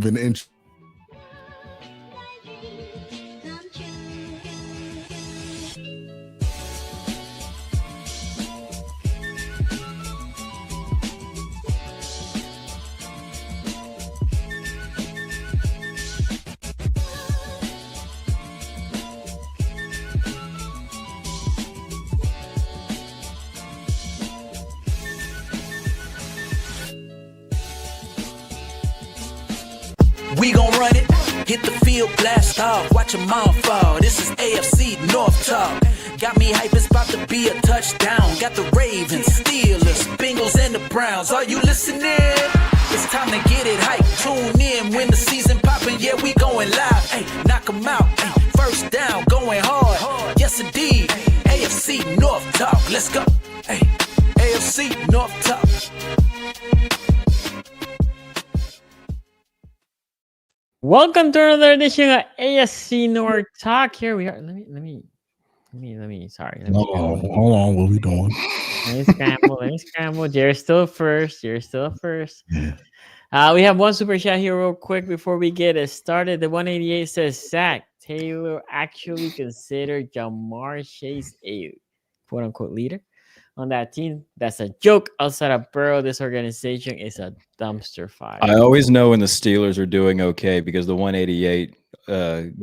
been interesting. We gon' run it, hit the field, blast off, watch them all fall. This is AFC North talk. Got me hype, it's about to be a touchdown. Got the Ravens, Steelers, Bengals, and the Browns. Are you listening? It's time to get it hype. Tune in when the season poppin'. Yeah, we going live. Hey, knock 'em out. Hey, first down, going hard. Yes, indeed. AFC North talk. Let's go. Hey, AFC North talk. Welcome to another edition of AFC North Talk. Here we are. Let me. Sorry. Hold on. What are we doing? Let me scramble. Jared's still first. Yeah. We have one super chat here real quick before we get it started. The 188 says, Zach Taylor actually considered Jamar Chase a quote-unquote leader on that team. That's a joke. Outside of Burrow, this organization is a dumpster fire. I always know when the Steelers are doing okay because the 188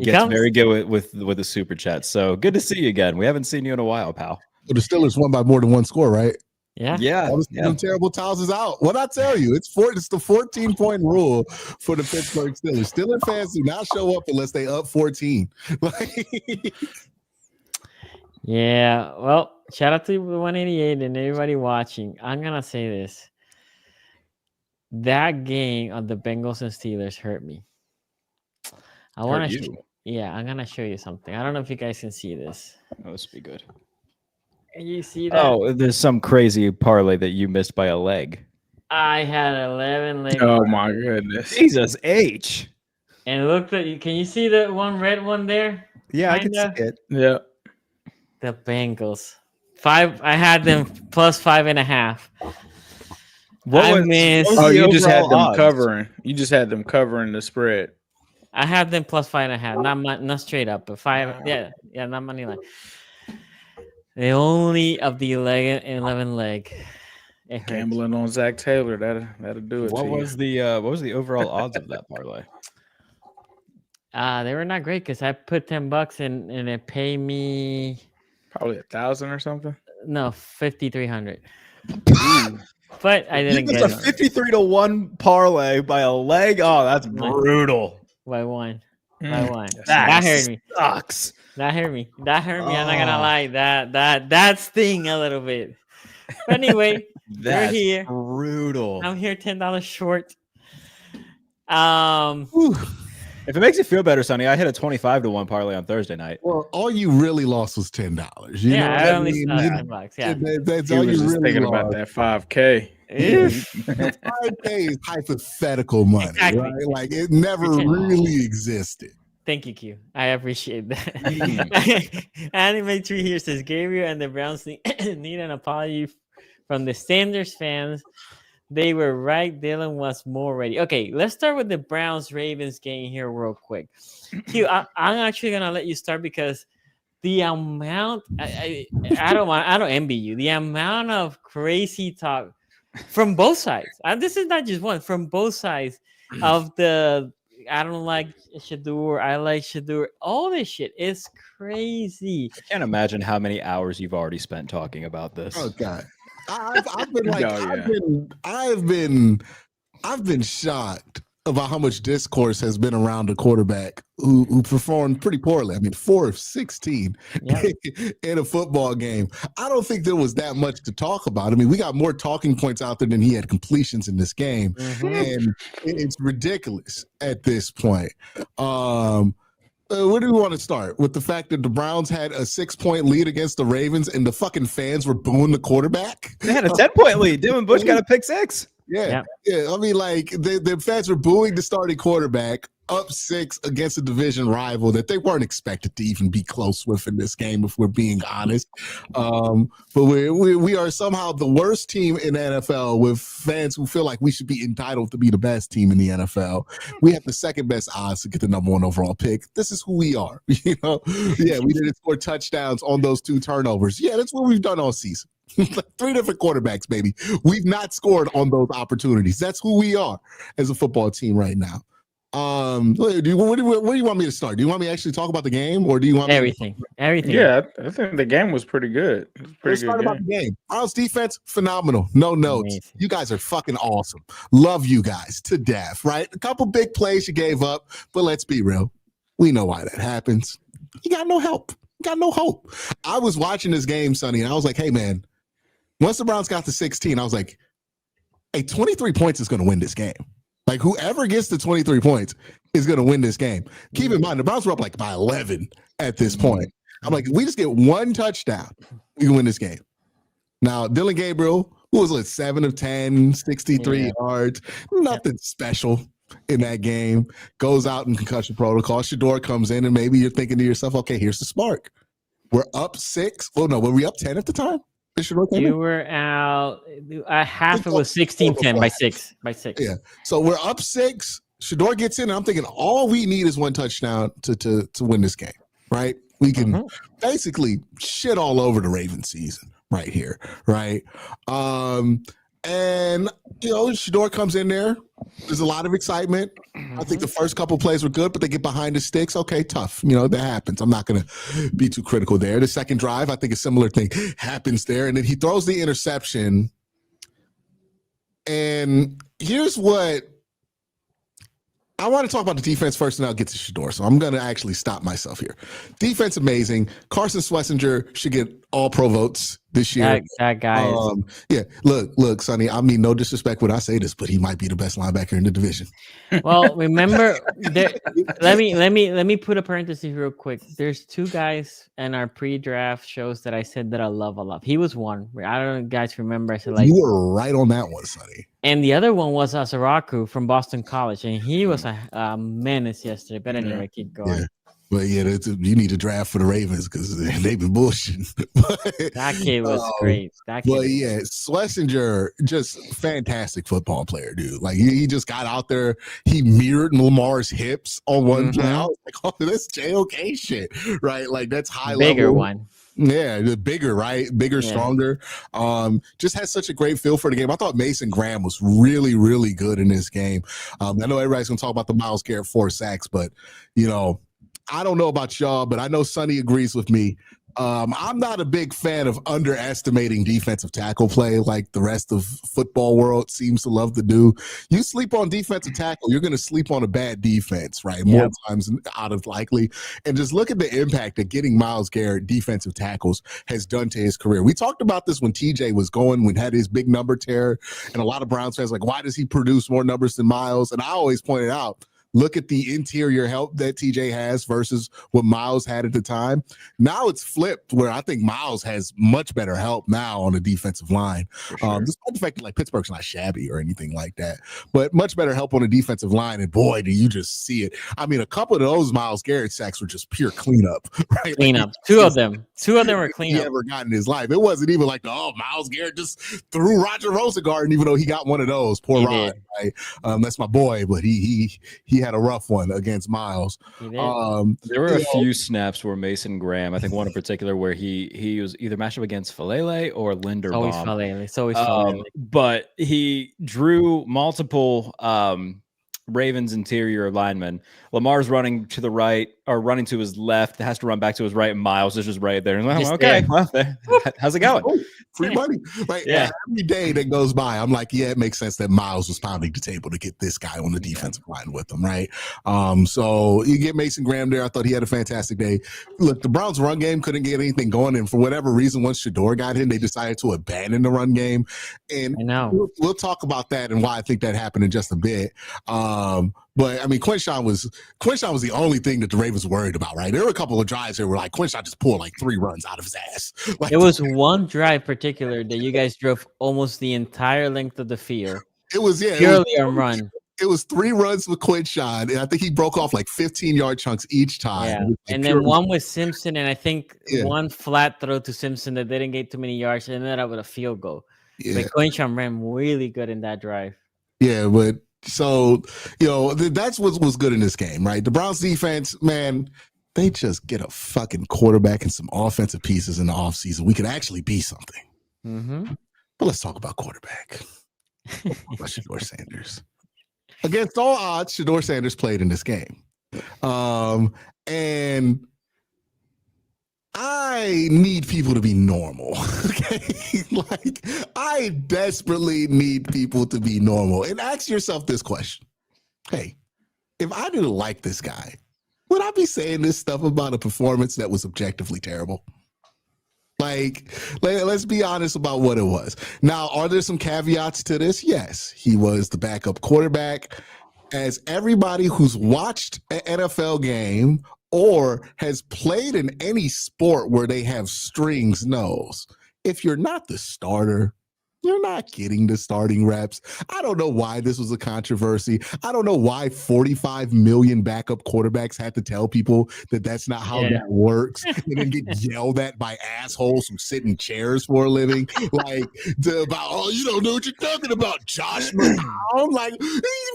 gets very good with the super chat. So good to see you again. We haven't seen you in a while, pal. Well, the Steelers won by more than one score, right? Yeah. Them terrible towels is out. What I tell you, it's the 14-point rule for the Pittsburgh Steelers. Steelers fans do not show up unless they up 14. Yeah. Well, shout out to the 188 and everybody watching. I'm gonna say this. That game of the Bengals and Steelers hurt me. I'm gonna show you something. I don't know if you guys can see this. Oh, this would be good. You see that? Oh, there's some crazy parlay that you missed by a leg. I had 11 legs. Oh my goodness. Jesus H. And look at you. Can you see the one red one there? Yeah, I can see it. Yeah. The Bengals. I had them plus 5.5. You just had them covering. You just had them covering the spread. I had them plus 5.5. Not straight up, but 5. Yeah, not money line. The only of the 11 leg. Gambling on Zach Taylor. That'll do it. What was the overall odds of that parlay? They were not great because I put $10 and it paid me probably 1,000 or something. No, 5,300. But I didn't get a 53-1 parlay by a leg. Oh, that's brutal. By one. That hurt me. Sucks. That hurt me. I'm not gonna lie. That sting a little bit. But anyway, we're here. Brutal. I'm here $10 short. If it makes you feel better, Sonny, I hit a 25-1 parlay on Thursday night. Well, all you really lost was $10. I only lost $10. Yeah, that's all you really thinking lost. about that 5K. 5K is hypothetical money, exactly. Right? Like it never really existed. Thank you, Q. I appreciate that. Anime Tree here says Gabriel and the Browns need an apology from the Sanders fans. They were right. Dylan was more ready. Okay, let's start with the Browns-Ravens game here real quick. Q, I'm actually gonna let you start because the amount I don't envy you. The amount of crazy talk from both sides. This is not just one. From both sides of the I don't like Shedeur. I like Shedeur. All this shit is crazy. I can't imagine how many hours you've already spent talking about this. Oh God. I've been shocked about how much discourse has been around a quarterback who performed pretty poorly. I mean, 4 of 16 in a football game. I don't think there was that much to talk about. I mean, we got more talking points out there than he had completions in this game, and it's ridiculous at this point. Where do we want to start? With the fact that the Browns had a 6-point lead against the Ravens and the fucking fans were booing the quarterback? They had a 10-point lead. Dylan Bush got a pick 6. Yeah. I mean, like the fans were booing the starting quarterback up 6 against a division rival that they weren't expected to even be close with in this game, if we're being honest. But we are somehow the worst team in the NFL with fans who feel like we should be entitled to be the best team in the NFL. We have the second best odds to get the number 1 overall pick. This is who we are. We didn't score touchdowns on those 2 turnovers. Yeah, that's what we've done all season. 3 different quarterbacks, baby. We've not scored on those opportunities. That's who we are as a football team right now. Where do you want me to start? Do you want me to actually talk about the game, or do you want everything? Yeah, I think the game was pretty good. Let's start about the game. Browns defense, phenomenal. No notes. Amazing. You guys are fucking awesome. Love you guys to death. Right? A couple big plays you gave up, but let's be real. We know why that happens. You got no help. You got no hope. I was watching this game, Sonny, and I was like, hey man. Once the Browns got to 16, I was like, hey, 23 points is going to win this game. Like, whoever gets to 23 points is going to win this game. Keep in mind, the Browns were up like by 11 at this point. I'm like, if we just get 1 touchdown, we can win this game. Now, Dylan Gabriel, who was like 7 of 10, 63 yards, nothing special in that game, goes out in concussion protocol. Shedeur comes in, and maybe you're thinking to yourself, okay, here's the spark. We're up 6. Oh, no, were we up 10 at the time? You were out half. It was 16-10 by six. Yeah. So we're up 6. Shedeur gets in, and I'm thinking all we need is 1 touchdown to win this game, right? We can basically shit all over the Ravens season right here, right? And Shedeur comes in there. There's a lot of excitement. I think the first couple plays were good, but they get behind the sticks. Okay, tough. That happens. I'm not going to be too critical there. The second drive, I think a similar thing happens there. And then he throws the interception. And here's what I want to talk about: the defense first, and I'll get to Shedeur. So I'm going to actually stop myself here. Defense, amazing. Carson Schlesinger should get all pro votes this year. That guy look, Sonny, I mean, no disrespect when I say this, but he might be the best linebacker in the division. Well, remember, let me put a parenthesis real quick. There's 2 guys in our pre-draft shows that I said that I love a lot. He was one. I don't know if you guys remember. I said, like, you were right on that one, Sonny. And the other one was Asaraku from Boston College, and he was a menace yesterday. But anyway, keep going. Yeah. But yeah, you need to draft for the Ravens because they've been bullshitting. That kid was great. Schlesinger, just fantastic football player, dude. Like he just got out there. He mirrored Lamar's hips on one play. I was like, oh, that's JOK shit, right? Like that's high level. Bigger one. Yeah, the bigger, right? Bigger, stronger. Just has such a great feel for the game. I thought Mason Graham was really, really good in this game. I know everybody's gonna talk about the Myles Garrett 4 sacks, but I don't know about y'all, but I know Sonny agrees with me. I'm not a big fan of underestimating defensive tackle play like the rest of football world seems to love to do. You sleep on defensive tackle, you're going to sleep on a bad defense, right? More times out of likely. And just look at the impact that getting Myles Garrett defensive tackles has done to his career. We talked about this when TJ was going, when had his big number tear, and a lot of Browns fans like, why does he produce more numbers than Myles? And I always pointed out, look at the interior help that TJ has versus what Myles had at the time. Now it's flipped where I think Myles has much better help now on the defensive line. Despite the fact that like Pittsburgh's not shabby or anything like that, but much better help on the defensive line. And boy, do you just see it. I mean, a couple of those Myles Garrett sacks were just pure cleanup, right? Cleanup. Like, two of them were cleanup. He ever got in his life. It wasn't even like, Myles Garrett just threw Roger Rosengarten, even though he got one of those. Poor Rod, right? That's my boy, but he had a rough one against Myles. There were a few snaps where Mason Graham, I think one in particular, where he was either matched up against Falele or Linderbaum. Always Falele. It's always Falele. But he drew multiple Ravens interior linemen. Lamar's running to the right or running to his left, has to run back to his right, and Myles is just right there. And I'm okay, well, how's it going? Free money. Like every day that goes by, I'm like, it makes sense that Myles was pounding the table to get this guy on the defensive line with him, right? So you get Mason Graham there. I thought he had a fantastic day. Look, the Browns' run game couldn't get anything going, and for whatever reason, once Shedeur got in, they decided to abandon the run game. And I know. We'll talk about that and why I think that happened in just a bit. But I mean, Quinshawn was the only thing that the Ravens were worried about, right? There were a couple of drives there where like Quinshawn just pulled like 3 runs out of his ass. Like, there was one drive particular that you guys drove almost the entire length of the field. It was purely a run. It was 3 runs with Quinshawn, and I think he broke off like 15-yard chunks each time. Yeah, like and then one with Simpson, and I think one flat throw to Simpson that didn't get too many yards, and ended up with a field goal. Yeah. But Quinshawn ran really good in that drive. Yeah, but so, that's what was good in this game, right? The Browns defense, man, they just get a fucking quarterback and some offensive pieces in the offseason. We could actually be something. Mm-hmm. But let's talk about quarterback. About Shedeur Sanders. Against all odds, Shedeur Sanders played in this game. And I need people to be normal. Okay. Like, I desperately need people to be normal. And ask yourself this question. Hey, if I didn't like this guy, would I be saying this stuff about a performance that was objectively terrible? Like, let's be honest about what it was. Now, are there some caveats to this? Yes, he was the backup quarterback. As everybody who's watched an NFL game or has played in any sport where they have strings knows, if you're not the starter, you're not getting the starting reps. I don't know why this was a controversy. I don't know why 45 million backup quarterbacks had to tell people that that's not how that works, and then get yelled at by assholes who sit in chairs for a living. Like, about, you don't know what you're talking about, Josh McCown. Like,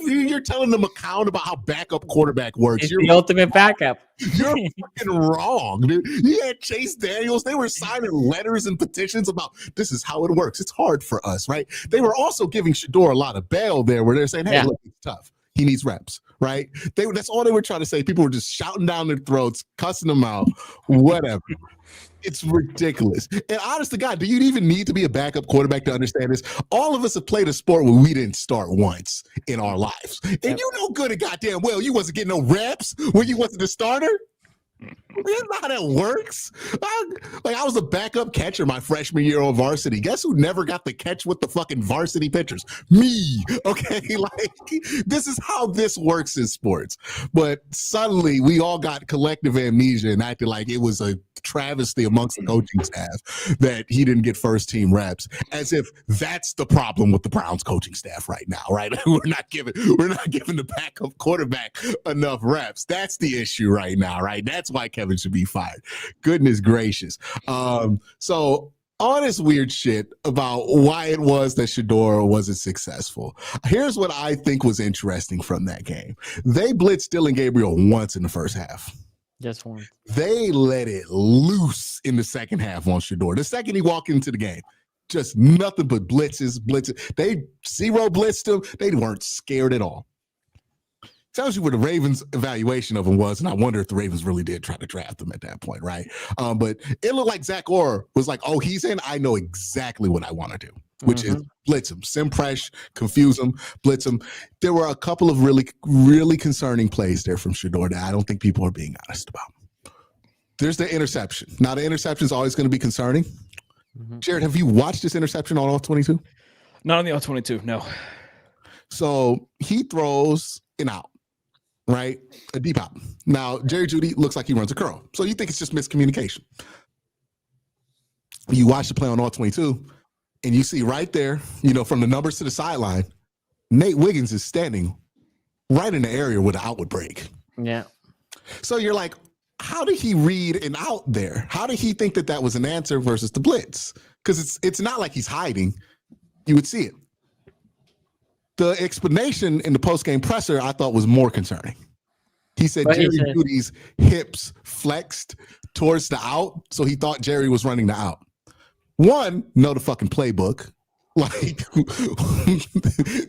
you're telling the McCown about how backup quarterback works. It's the ultimate backup. You're fucking wrong, dude. You had Chase Daniels. They were signing letters and petitions about this is how it works. It's hard for us, right? They were also giving Shedeur a lot of bail there where they're saying, hey, look, it's tough. He needs reps, right? That's all they were trying to say. People were just shouting down their throats, cussing them out, whatever. It's ridiculous. And honest to God, do you even need to be a backup quarterback to understand this? All of us have played a sport where we didn't start once in our lives. And you know good and goddamn well you wasn't getting no reps when you wasn't the starter. That's not how that works. I was a backup catcher my freshman year on varsity. Guess who never got the catch with the fucking varsity pitchers? Me. Okay, like, this is how this works in sports. But suddenly we all got collective amnesia and acted like it was a travesty amongst the coaching staff that he didn't get first team reps, as if that's the problem with the Browns coaching staff right now, right? We're not giving the backup quarterback enough reps. That's the issue right now, right? That's why Kevin should be fired. Goodness gracious. So all this weird shit about why it was that Shedeur wasn't successful. Here's what I think was interesting from that game. They blitzed Dylan Gabriel once in the first half. Just one. They let it loose in the second half on Shedeur. The second he walked into the game, just nothing but blitzes. They zero blitzed him. They weren't scared at all. Tells you what the Ravens' evaluation of him was, and I wonder if the Ravens really did try to draft him at that point, right? But it looked like Zach Orr was like, oh, he's in. I know exactly what I want to do, which is blitz him, simpresh, confuse him, blitz him. There were a couple of really, really concerning plays there from Shedeur that I don't think people are being honest about. There's the interception. Now, the interception is always going to be concerning. Jared, have you watched this interception on all 22? Not on the all 22, no. So he throws an out. Right? A deep out. Now, Jerry Jeudy looks like he runs a curl. So you think it's just miscommunication. You watch the play on all 22, and you see right there, from the numbers to the sideline, Nate Wiggins is standing right in the area where the out would break. Yeah. So you're like, how did he read an out there? How did he think that that was an answer versus the blitz? Because it's not like he's hiding. You would see it. The explanation in the post-game presser I thought was more concerning. He said Jerry Jeudy's hips flexed towards the out, so he thought Jerry was running the out. One, know the fucking playbook. Like,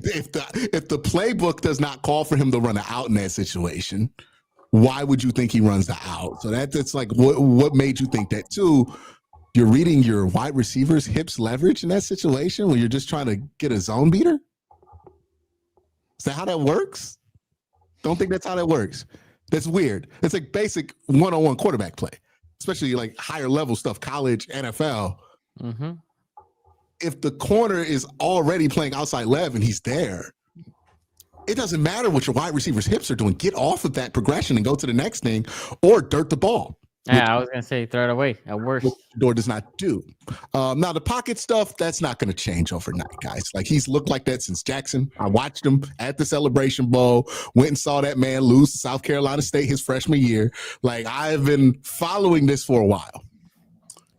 if the playbook does not call for him to run an out in that situation, why would you think he runs the out? So that's like, what made you think that? Two, you're reading your wide receiver's hips leverage in that situation when you're just trying to get a zone beater? Is that how that works? Don't think that's how that works. That's weird. It's like basic one-on-one quarterback play, especially like higher level stuff, college, NFL. If the corner is already playing outside lev and he's there, it doesn't matter what your wide receiver's hips are doing. Get off of that progression and go to the next thing or dirt the ball. Yeah, I was gonna say throw it away at worst. Shedeur does not do. Now the pocket stuff, that's not going to change overnight, guys. Like he's looked like that since Jackson. I watched him at the Celebration Bowl, went and saw that man lose to South Carolina State his freshman year. Like I've been following this for a while.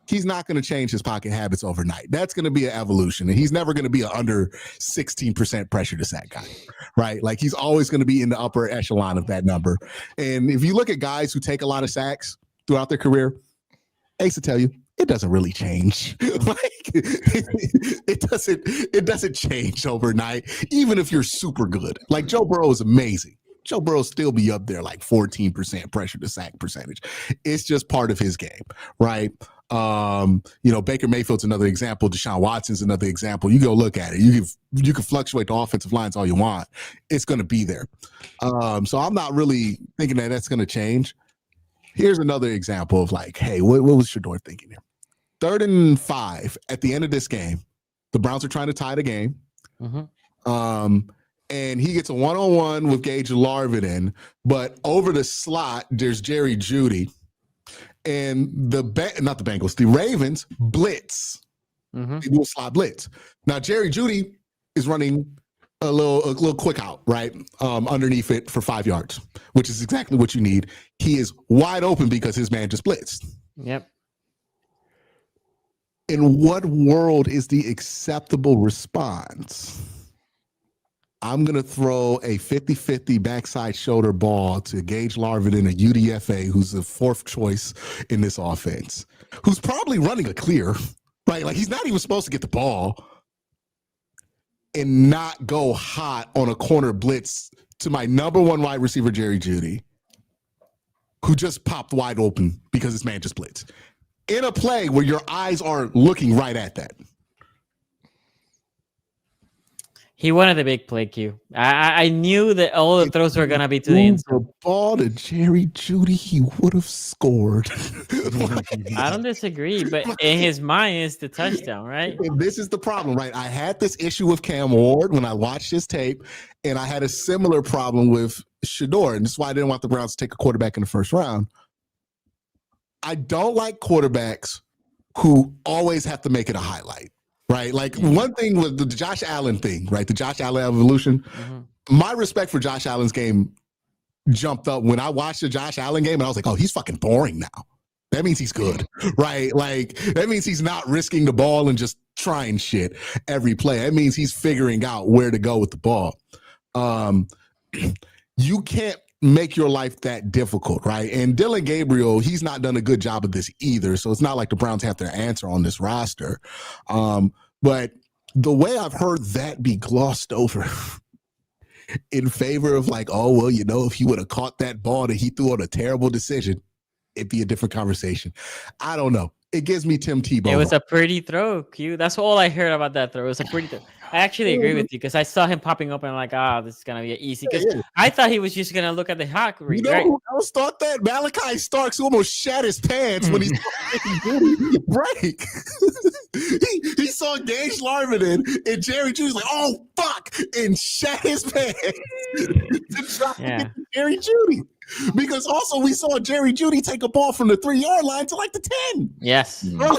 He's not going to change his pocket habits overnight. That's going to be an evolution, and he's never going to be an under 16% pressure to sack guy, right? Like he's always going to be in the upper echelon of that number. And if you look at guys who take a lot of sacks throughout their career, Ace will tell you it doesn't really change. Like it doesn't change overnight, even if you're super good. Like Joe Burrow is amazing. Joe Burrow still be up there like 14% pressure to sack percentage. It's just part of his game, right? Baker Mayfield's another example. Deshaun Watson's another example. You go look at it. You can fluctuate the offensive lines all you want. It's going to be there. So I'm not really thinking that that's going to change. Here's another example of like, hey, what was Shedeur thinking here? 3rd and 5 at the end of this game. The Browns are trying to tie the game. Mm-hmm. And he gets a one-on-one with Gage Larvin, but over the slot, there's Jerry Jeudy. And the Ravens blitz. Mm-hmm. They do a slot blitz. Now, Jerry Jeudy is running a little quick out, right? Underneath it for 5 yards, which is exactly what you need. He is wide open because his man just blitzed. Yep. In what world is the acceptable response? I'm going to throw a 50-50 backside shoulder ball to Gage Larvin in a UDFA, who's the 4th choice in this offense, who's probably running a clear, right? Like he's not even supposed to get the ball, and not go hot on a corner blitz to my number 1 wide receiver, Jerry Jeudy, who just popped wide open because this man just blitzed in a play where your eyes are looking right at that. He wanted the big play, Q. I knew that all the throws were going to be to the end zone. The ball to Jerry Jeudy, he would have scored. I don't disagree, but in his mind, it's the touchdown, right? And this is the problem, right? I had this issue with Cam Ward when I watched his tape, and I had a similar problem with Shedeur, and this is why I didn't want the Browns to take a quarterback in the first round. I don't like quarterbacks who always have to make it a highlight. Right. Like one thing with the Josh Allen thing, right? The Josh Allen evolution. Mm-hmm. My respect for Josh Allen's game jumped up when I watched the Josh Allen game and I was like, oh, he's fucking boring now. That means he's good, right? Like that means he's not risking the ball and just trying shit every play. That means he's figuring out where to go with the ball. You can't make your life that difficult, right? And Dylan Gabriel, he's not done a good job of this either. So it's not like the Browns have their answer on this roster. But the way I've heard that be glossed over in favor of like, oh, well, if he would have caught that ball that he threw on a terrible decision, it'd be a different conversation. I don't know. It gives me Tim Tebow. It was a pretty throw, Q. That's all I heard about that throw. It was a pretty throw. I actually agree with you because I saw him popping up and I'm like, this is going to be easy. Because I thought he was just going to look at the hawk read, right? Who else thought that? Malachi Starks, who almost shat his pants when he break. he saw Gage Larvin and Jerry Jeudy's like, oh, fuck, and shat his pants to try to get Jerry Jeudy. Because also we saw Jerry Jeudy take a ball from the 3-yard line to like the 10. Yes. Yes.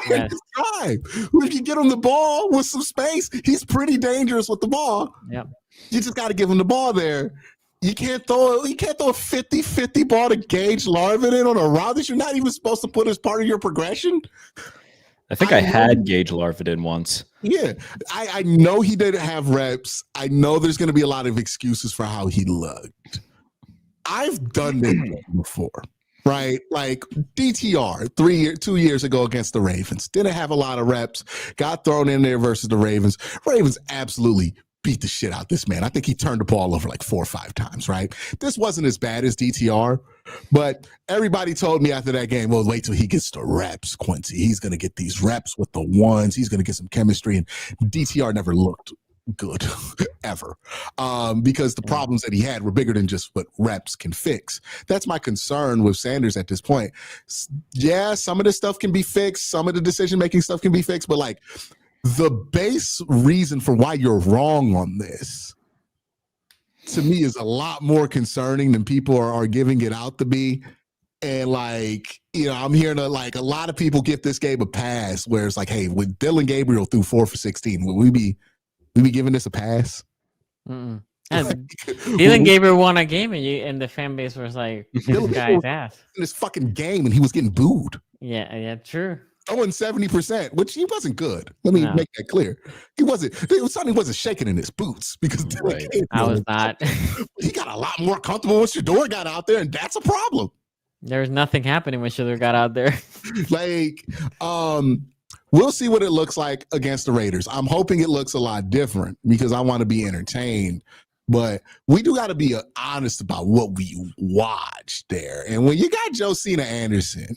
If you get him the ball with some space, he's pretty dangerous with the ball. Yep. You just got to give him the ball there. You can't throw a 50-50 ball to Gage Larvin on a route that you're not even supposed to put as part of your progression. I think I had Gage Larvin once. Yeah. I know he didn't have reps. I know there's going to be a lot of excuses for how he looked. I've done this before, right? Like DTR 2 years ago against the Ravens. Didn't have a lot of reps. Got thrown in there versus the Ravens. Ravens absolutely beat the shit out this man. I think he turned the ball over like 4 or 5 times, right? This wasn't as bad as DTR, but everybody told me after that game, well, wait till he gets the reps, Quincy. He's going to get these reps with the ones. He's going to get some chemistry. And DTR never looked good ever because the problems that he had were bigger than just what reps can fix. That's my concern with Sanders at this point. Yeah, some of this stuff can be fixed. Some of the decision-making stuff can be fixed, but like the base reason for why you're wrong on this to me is a lot more concerning than people are giving it out to be. And like, I'm hearing a lot of people give this game a pass where it's like, hey, when Dylan Gabriel threw 4 for 16, would we be giving this a pass? And Dylan Gabriel won a game and the fan base was like, this guy's ass. In this fucking game and he was getting booed. Yeah, true. Throwing 70%, which he wasn't good. Let me make that clear. He wasn't shaking in his boots because I was not. He got a lot more comfortable when Shedeur got out there, and that's a problem. There's nothing happening when Shedeur got out there. Like, we'll see what it looks like against the Raiders. I'm hoping it looks a lot different because I want to be entertained. But we do got to be honest about what we watched there. And when you got Josina Anderson.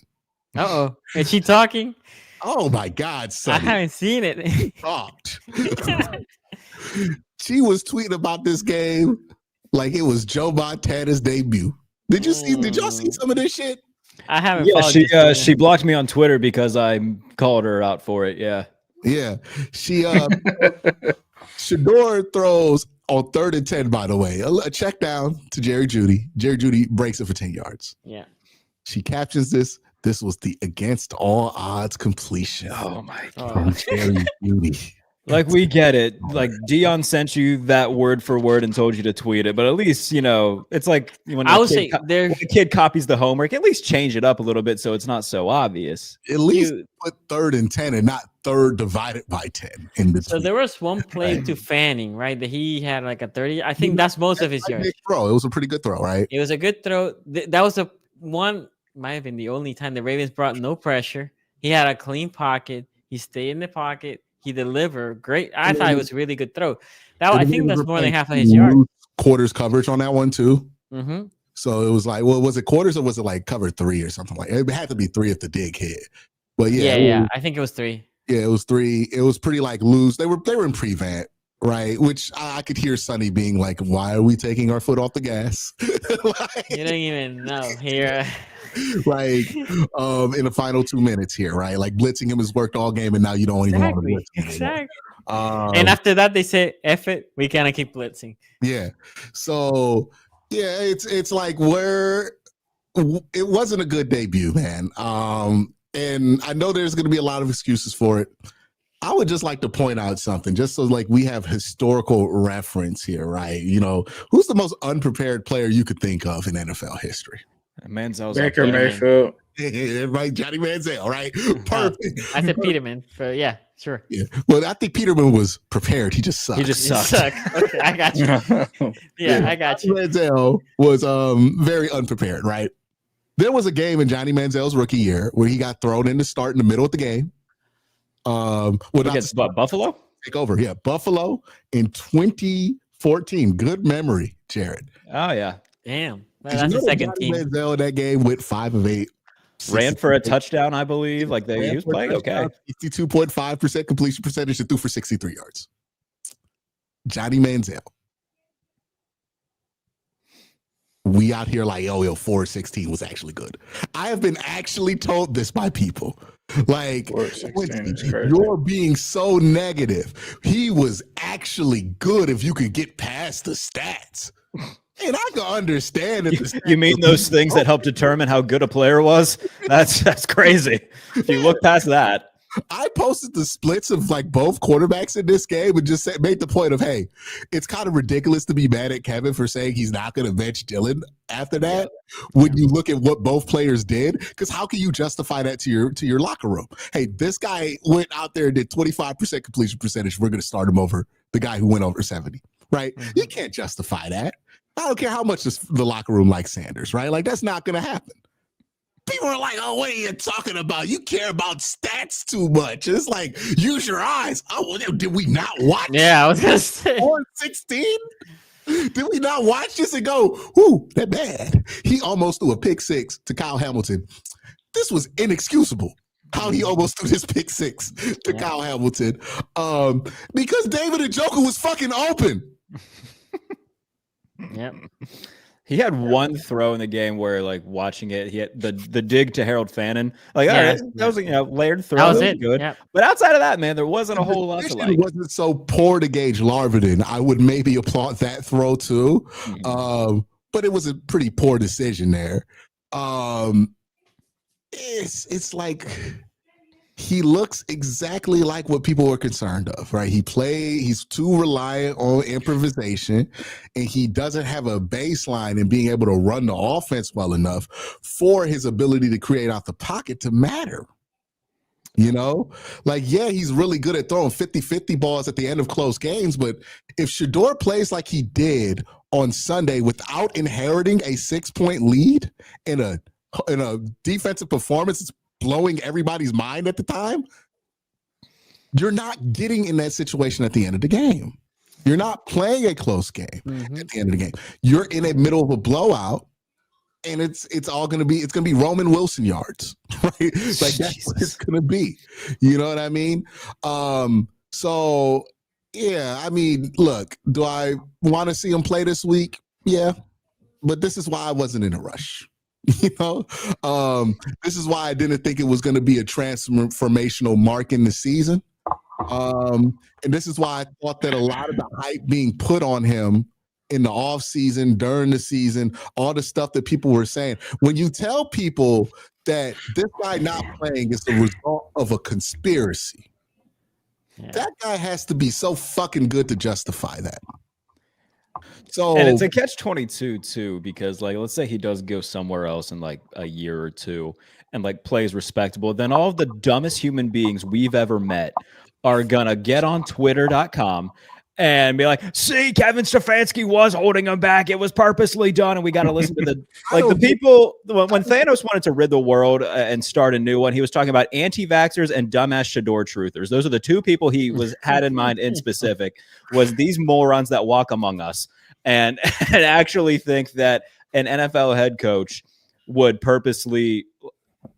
Uh-oh. Is she talking? Oh, my God, Sonny. I haven't seen it. Talked. She was tweeting about this game like it was Joe Montana's debut. Did y'all see some of this shit? I haven't. Yeah, she blocked me on Twitter because I called her out for it. Yeah. She Shedeur throws on 3rd and 10, by the way. A check down to Jerry Jeudy. Jerry Jeudy breaks it for 10 yards. Yeah. She captions this. This was the against all odds completion. Oh my God. Jerry Jeudy. Like, we get it. Like, Dion sent you that word for word and told you to tweet it. But at least, it's like when I would say when a kid copies the homework, at least change it up a little bit so it's not so obvious. At least put 3rd and 10 and not 3rd divided by 10 in between. So there was one play to Fanning, right? That he had like a 30. I think that's most of his yards. Throw. It was a pretty good throw, right? It was a good throw. That was might have been the only time the Ravens brought no pressure. He had a clean pocket. He stayed in the pocket. He delivered. Great. I thought it was a really good throw. I think that's more than half of his yard. Quarters coverage on that one too. Mm-hmm. So it was like, well, was it quarters or was it like cover 3 or something like that? It had to be 3 if the dig hit. But yeah. I think it was 3. Yeah, it was 3. It was pretty like loose. They were in prevent, right? Which I could hear Sonny being like, "Why are we taking our foot off the gas?" Like, you don't even know here. Like in the final 2 minutes here, right? Like blitzing him has worked all game, and now you don't even want to blitz him exactly. And after that, they say, "F it, we cannot keep blitzing." Yeah. So yeah, it's like it wasn't a good debut, man. And I know there's going to be a lot of excuses for it. I would just like to point out something, just so like we have historical reference here, right? Who's the most unprepared player you could think of in NFL history? Manziel's Baker Mayfield. Right, Johnny Manziel, right? Perfect. I said Peterman, but yeah, sure. Yeah. Well, I think Peterman was prepared. He just sucked. He just sucked. Okay, I got you. Yeah, I got you. Manziel was very unprepared, right? There was a game in Johnny Manziel's rookie year where he got thrown in to start in the middle of the game. Against Buffalo? Take over. Yeah, Buffalo in 2014. Good memory, Jared. Oh, yeah. Damn. Well, that's the second team. Manziel in that game went 5 of 8. Ran for a touchdown, I believe. Like he was playing okay. 62.5% completion percentage and threw for 63 yards. Johnny Manziel. We out here like, 4-16 was actually good. I have been actually told this by people. Like, you're being so negative. He was actually good if you could get past the stats. And I can understand it. You mean those things that help determine how good a player was? That's crazy. If you look past that. I posted the splits of like both quarterbacks in this game and just made the point of, hey, it's kind of ridiculous to be mad at Kevin for saying he's not going to bench Dylan after that. When you look at what both players did, because how can you justify that to your locker room? Hey, this guy went out there and did 25% completion percentage. We're going to start him over the guy who went over 70, right? Mm-hmm. You can't justify that. I don't care how much the locker room likes Sanders, right? Like, that's not going to happen. People are like, "Oh, what are you talking about? You care about stats too much." It's like, use your eyes. Oh, did we not watch? Yeah, I was going to say. 4-16? Did we not watch this and go, "Ooh, that bad"? He almost threw a pick 6 to Kyle Hamilton. This was inexcusable. How he almost threw this pick 6 to Kyle Hamilton. Because David Njoku was fucking open. Yep. He had one throw in the game where, like, watching it, he had the dig to Harold Fannin. Like, all right, that was layered throw. That was it. Good. Yep. But outside of that, man, there wasn't a whole lot to like. It wasn't so poor to Gage Larvin. I would maybe applaud that throw too. But it was a pretty poor decision there. It's like he looks exactly like what people were concerned of, right? He's too reliant on improvisation, and he doesn't have a baseline in being able to run the offense well enough for his ability to create out the pocket to matter. You know, like, yeah, he's really good at throwing 50-50 balls at the end of close games, but if Shedeur plays like he did on Sunday without inheriting a 6-point lead in a defensive performance that's blowing everybody's mind at the time, you're not getting in that situation at the end of the game. You're not playing a close game at the end of the game. You're in the middle of a blowout, and it's going to be Roman Wilson yards, right? Like, that's what it's going to be. You know what I mean? So yeah, I mean, look, do I want to see him play this week? Yeah, but this is why I wasn't in a rush. You know, this is why I didn't think it was going to be a transformational mark in the season. And this is why I thought that a lot of the hype being put on him in the off season, during the season, all the stuff that people were saying, when you tell people that this guy not playing is the result of a conspiracy, that guy has to be so fucking good to justify that. So, and it's a catch-22 too, because like, let's say he does go somewhere else in like a year or two and like plays respectable, then all of the dumbest human beings we've ever met are gonna get on twitter.com and be like, see, Kevin Stefanski was holding him back. It was purposely done. And we got to listen to the people. When Thanos wanted to rid the world and start a new one, he was talking about anti-vaxxers and dumbass Shedeur truthers. Those are the two people he had in mind in specific, was these morons that walk among us and actually think that an NFL head coach would purposely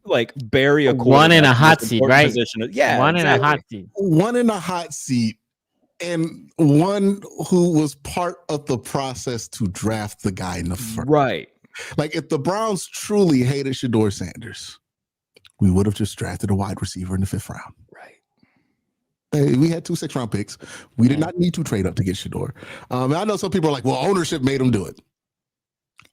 like bury a one in a hot seat, right? Position. Yeah, one in a hot seat. One in a hot seat. And one who was part of the process to draft the guy in the first. Right. Like, if the Browns truly hated Shedeur Sanders, we would have just drafted a wide receiver in the 5th round. Right. Hey, we had 2 6th-round picks. We did not need to trade up to get Shedeur. And I know some people are like, well, ownership made him do it.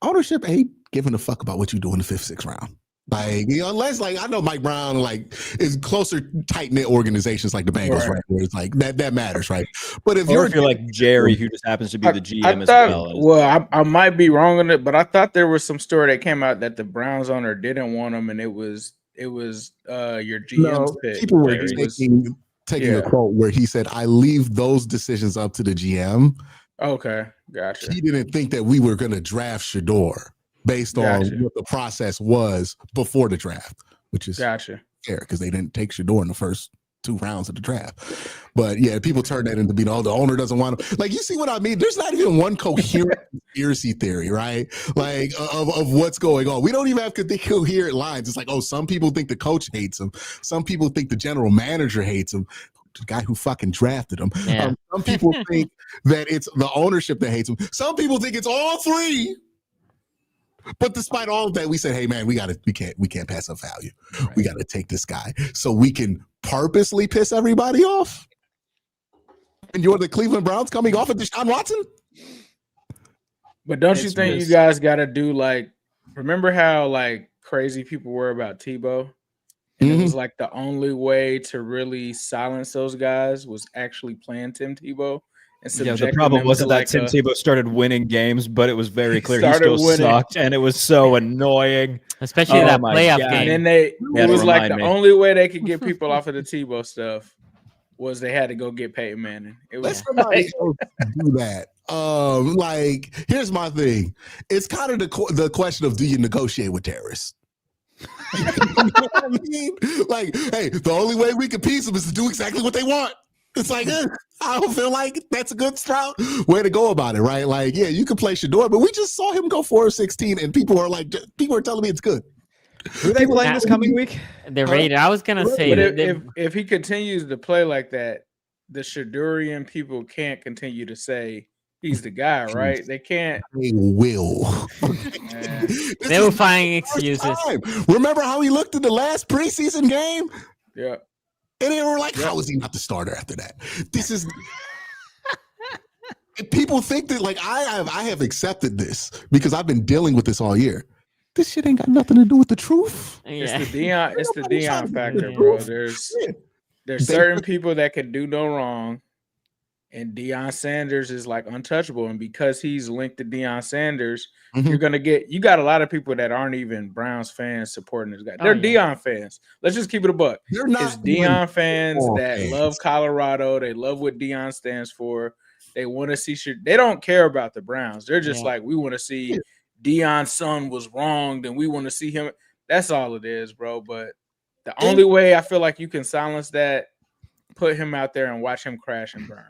Ownership ain't giving a fuck about what you do in the 5th, 6th round. Like, you know, unless, like, I know Mike Brown, like, is closer, tight-knit organizations like the Bengals, right? Where it's like that matters, right? But if you're like Jerry, who just happens to be the GM as well. Well, I might be wrong on it, but I thought there was some story that came out that the Browns owner didn't want him, and it was your GM's pick. People were taking a quote where he said, "I leave those decisions up to the GM." Okay, gotcha. He didn't think that we were going to draft Shedeur based on what the process was before the draft, which is fair because they didn't take Shedeur in the first 2 rounds of the draft. But yeah, people turn that into being, oh, the owner doesn't want him. Like, you see what I mean? There's not even one coherent conspiracy theory, right? Like, of what's going on. We don't even have coherent lines. It's like, oh, some people think the coach hates him. Some people think the general manager hates him. The guy who fucking drafted him. Yeah. Some people think that it's the ownership that hates him. Some people think it's all 3. But despite all of that, we said, hey man, we can't pass up value. Right. We gotta take this guy so we can purposely piss everybody off. And you're the Cleveland Browns coming off of Deshaun Watson? But don't you think you guys gotta do, like, remember how like crazy people were about Tebow? And it was like the only way to really silence those guys was actually playing Tim Tebow. Yeah, the problem wasn't that Tim Tebow started winning games, but it was very clear he still sucked, and it was so annoying. Especially that playoff game. And then it was like the only way they could get people off of the Tebow stuff was they had to go get Peyton Manning. Let somebody else do that. Like, here's my thing. It's kind of the question of, do you negotiate with terrorists? You know what I mean? Like, hey, the only way we can peace them is to do exactly what they want. It's like, I don't feel like that's a good way to go about it, right? Like, yeah, you can play Shedeur, but we just saw him go 4-16, and people are telling me it's good. Who are they playing this coming week? The Raiders. I was gonna say, but if he continues to play like that, the Shedeurian people can't continue to say he's the guy, right? They can't. They will. They will find excuses. Remember how he looked in the last preseason game? Yeah. And they were like, how is he not the starter after that? This is people think that, like, I have accepted this because I've been dealing with this all year. this shit ain't got nothing to do with the truth. It's the Dion factor, Yeah. bro. There's certain people that can do no wrong, and Deion Sanders is like untouchable. And because he's linked to Deion Sanders, you got a lot of people that aren't even Browns fans supporting this guy. They're Deion fans. Let's just keep it a buck. They're not It's Deion fans that fans. love Colorado. They love what Deion stands for. They want to see shit. They don't care about the Browns. They're just like, we want to see Deion's son was wronged, and we want to see him. That's all it is, bro. But the only way I feel like you can silence that, put him out there and watch him crash and burn.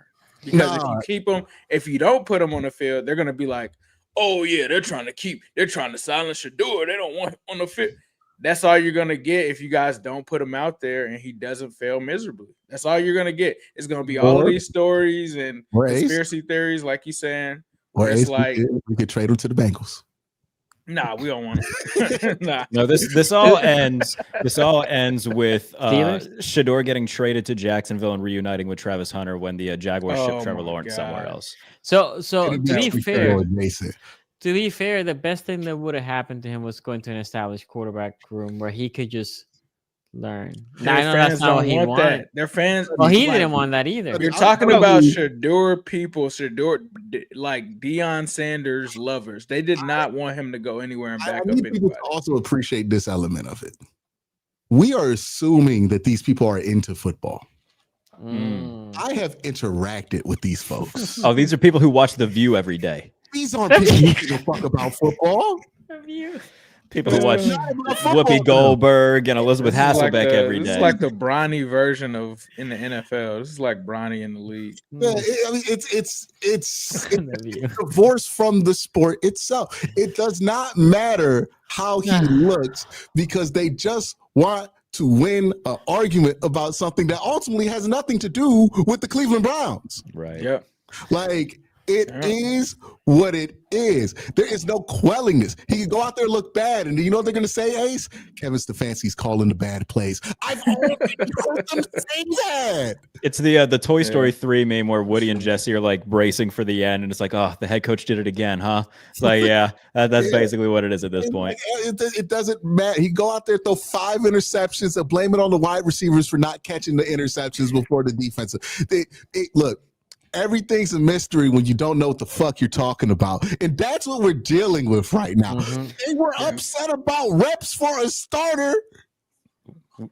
Because if you keep him, if you don't put him on the field, they're gonna be like, "Oh yeah, they're trying to silence Shedeur. They don't want him on the field." That's all you're gonna get if you guys don't put him out there and he doesn't fail miserably. That's all you're gonna get. It's gonna be all of these stories and conspiracy theories, like you saying. Or it's like we could trade him to the Bengals. Nah, we don't want it. Nah. No, this all ends. This all ends with Shedeur getting traded to Jacksonville and reuniting with Travis Hunter when the Jaguars ship Trevor Lawrence somewhere else. So to be fair, the best thing that would have happened to him was going to an established quarterback room where he could just learn. Now, I know that's not what he wanted. Their fans. Well, he didn't want that either. You're talking about Shedeur people, like Deion Sanders lovers. They did not want him to go anywhere and back up anybody. People also appreciate this element of it. We are assuming that these people are into football. I have interacted with these folks. Oh, these are people who watch The View every day. These aren't people who give a fuck about football. People who watch Whoopi Goldberg and Elizabeth Hasselbeck every day. This is like the Bronny version of in the NFL. This is like Bronny in the league. Yeah, I mean, it's divorced from the sport itself. It does not matter how he looks because they just want to win an argument about something that ultimately has nothing to do with the Cleveland Browns. Right. Yeah. Like, it is what it is. There is no quelling this. He can go out there and look bad, and you know what they're going to say, Ace? Kevin Stefanski's calling the bad plays. I've already heard them say that. It's the Toy Story 3 meme where Woody and Jesse are like bracing for the end, and it's like, oh, the head coach did it again, huh? It's like, that's basically what it is at this point. It doesn't matter. He go out there, throw 5 interceptions, and blame it on the wide receivers for not catching the interceptions before the defense. Look. Everything's a mystery when you don't know what the fuck you're talking about. And that's what we're dealing with right now. They were upset about reps for a starter.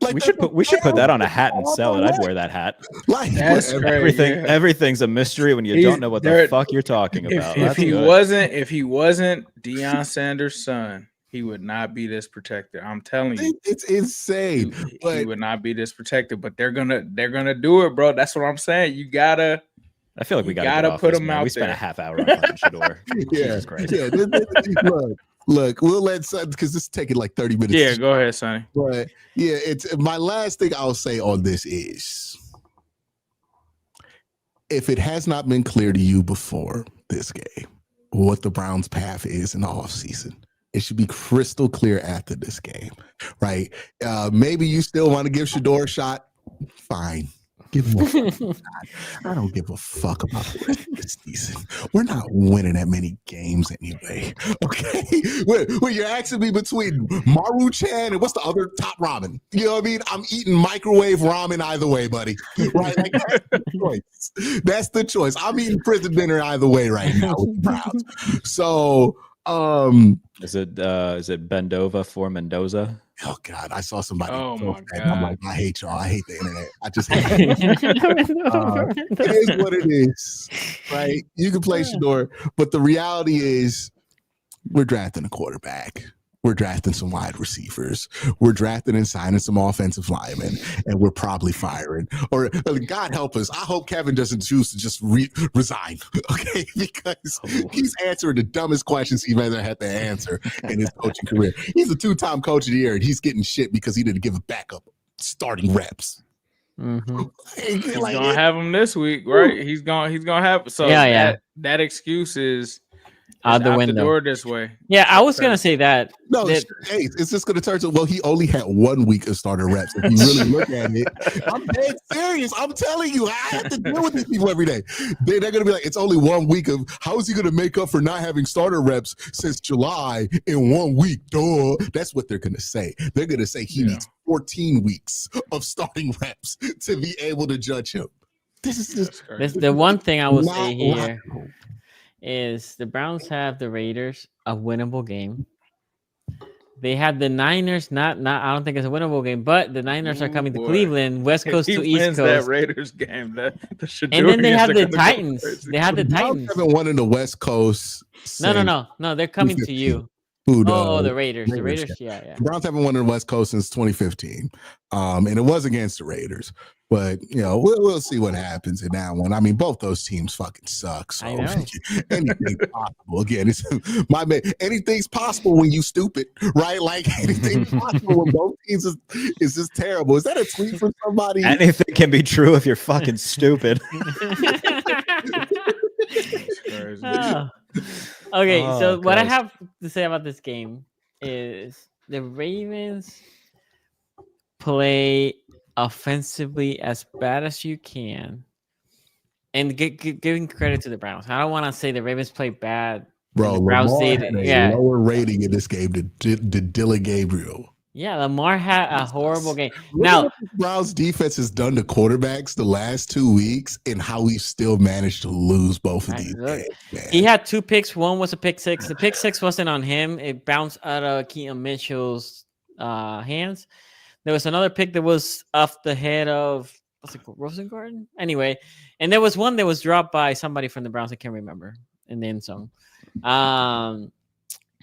Like we should put that on a hat and sell it. I'd wear that hat. Like everything's a mystery when you don't know what the fuck you're talking about. If he wasn't Deion Sanders' son, he would not be this protected. I'm telling you, it's insane. He would not be this protected. But they're gonna do it, bro. That's what I'm saying. You gotta. I feel like we gotta put him out. We spent a half hour on fucking Shedeur. Jesus Christ. Yeah. Look, we'll let because this is taking like 30 minutes. Yeah, go ahead, Sonny. But yeah, it's my last thing I'll say on this is if it has not been clear to you before this game what the Browns' path is in the offseason, it should be crystal clear after this game, right? Maybe you still want to give Shedeur a shot. Fine. Give him a shot. I don't give a fuck about the rest of this season. We're not winning that many games anyway. Okay? When you're asking me between Maruchan and what's the other top ramen? You know what I mean? I'm eating microwave ramen either way, buddy. Right? Like, that's the choice. That's the choice. I'm eating prison dinner either way right now with the Browns. So is it Bendova for Mendoza? Oh God, I saw somebody. Oh my God. I'm like, I hate y'all. I hate the internet. I just hate it. It is what it is, right? You can play Shedeur, but the reality is we're drafting a quarterback. We're drafting some wide receivers. We're drafting and signing some offensive linemen, and we're probably firing. Or God help us. I hope Kevin doesn't choose to just resign, okay? Because he's answering the dumbest questions he's ever had to answer in his coaching career. He's a 2-time coach of the year, and he's getting shit because he didn't give a backup starting reps. He's gonna have him this week, right? He's gonna have. So that excuse is out the the window. door this way. Yeah, I was gonna say that. No, that hey, it's just going to turn to, well, he only had 1 week of starter reps. If you really look at it, I'm dead serious. I'm telling you, I have to deal with these people every day. They're going to be like, it's only 1 week of, how is he going to make up for not having starter reps since July in 1 week? Duh. That's what they're going to say. They're going to say he needs 14 weeks of starting reps to be able to judge him. This is just the one thing I will not say here logical. is the Browns have the Raiders, a winnable game. They have the Niners, not I don't think it's a winnable game, but the Niners are coming to Cleveland, West Coast If to he East wins Coast. that Raiders game, the And then they Shedeur have are the gonna go Titans. crazy. They have the Browns Titans. haven't won in the West Coast. No. They're coming to you. The Raiders. The Raiders. Yeah. The Browns haven't won in the West Coast since 2015, and it was against the Raiders. But we'll see what happens in that one. I mean, both those teams fucking suck. So I know. anything's possible. Again, it's my man. Anything's possible when you stupid, right? Like anything's possible when both teams is just terrible. Is that a tweet from somebody? Anything can be true if you're fucking stupid. Okay, so what I Christ. have to say about this game is the Ravens play offensively as bad as you can, and giving credit to the Browns. I don't want to say the Ravens play bad. Bro, The Browns Lamar did, had a yeah. lower rating in this game than Dylan Gabriel. Yeah, Lamar had a horrible game. Look Now, at what the Browns defense has done to quarterbacks the last 2 weeks and how we've still managed to lose both of these games, man. he had 2 picks. One was a pick six. The pick six wasn't on him. It bounced out of Keaton Mitchell's hands. There was another pick that was off the head of, what's it called, Rosengarten? Anyway, and there was one that was dropped by somebody from the Browns. I can't remember. In the end zone.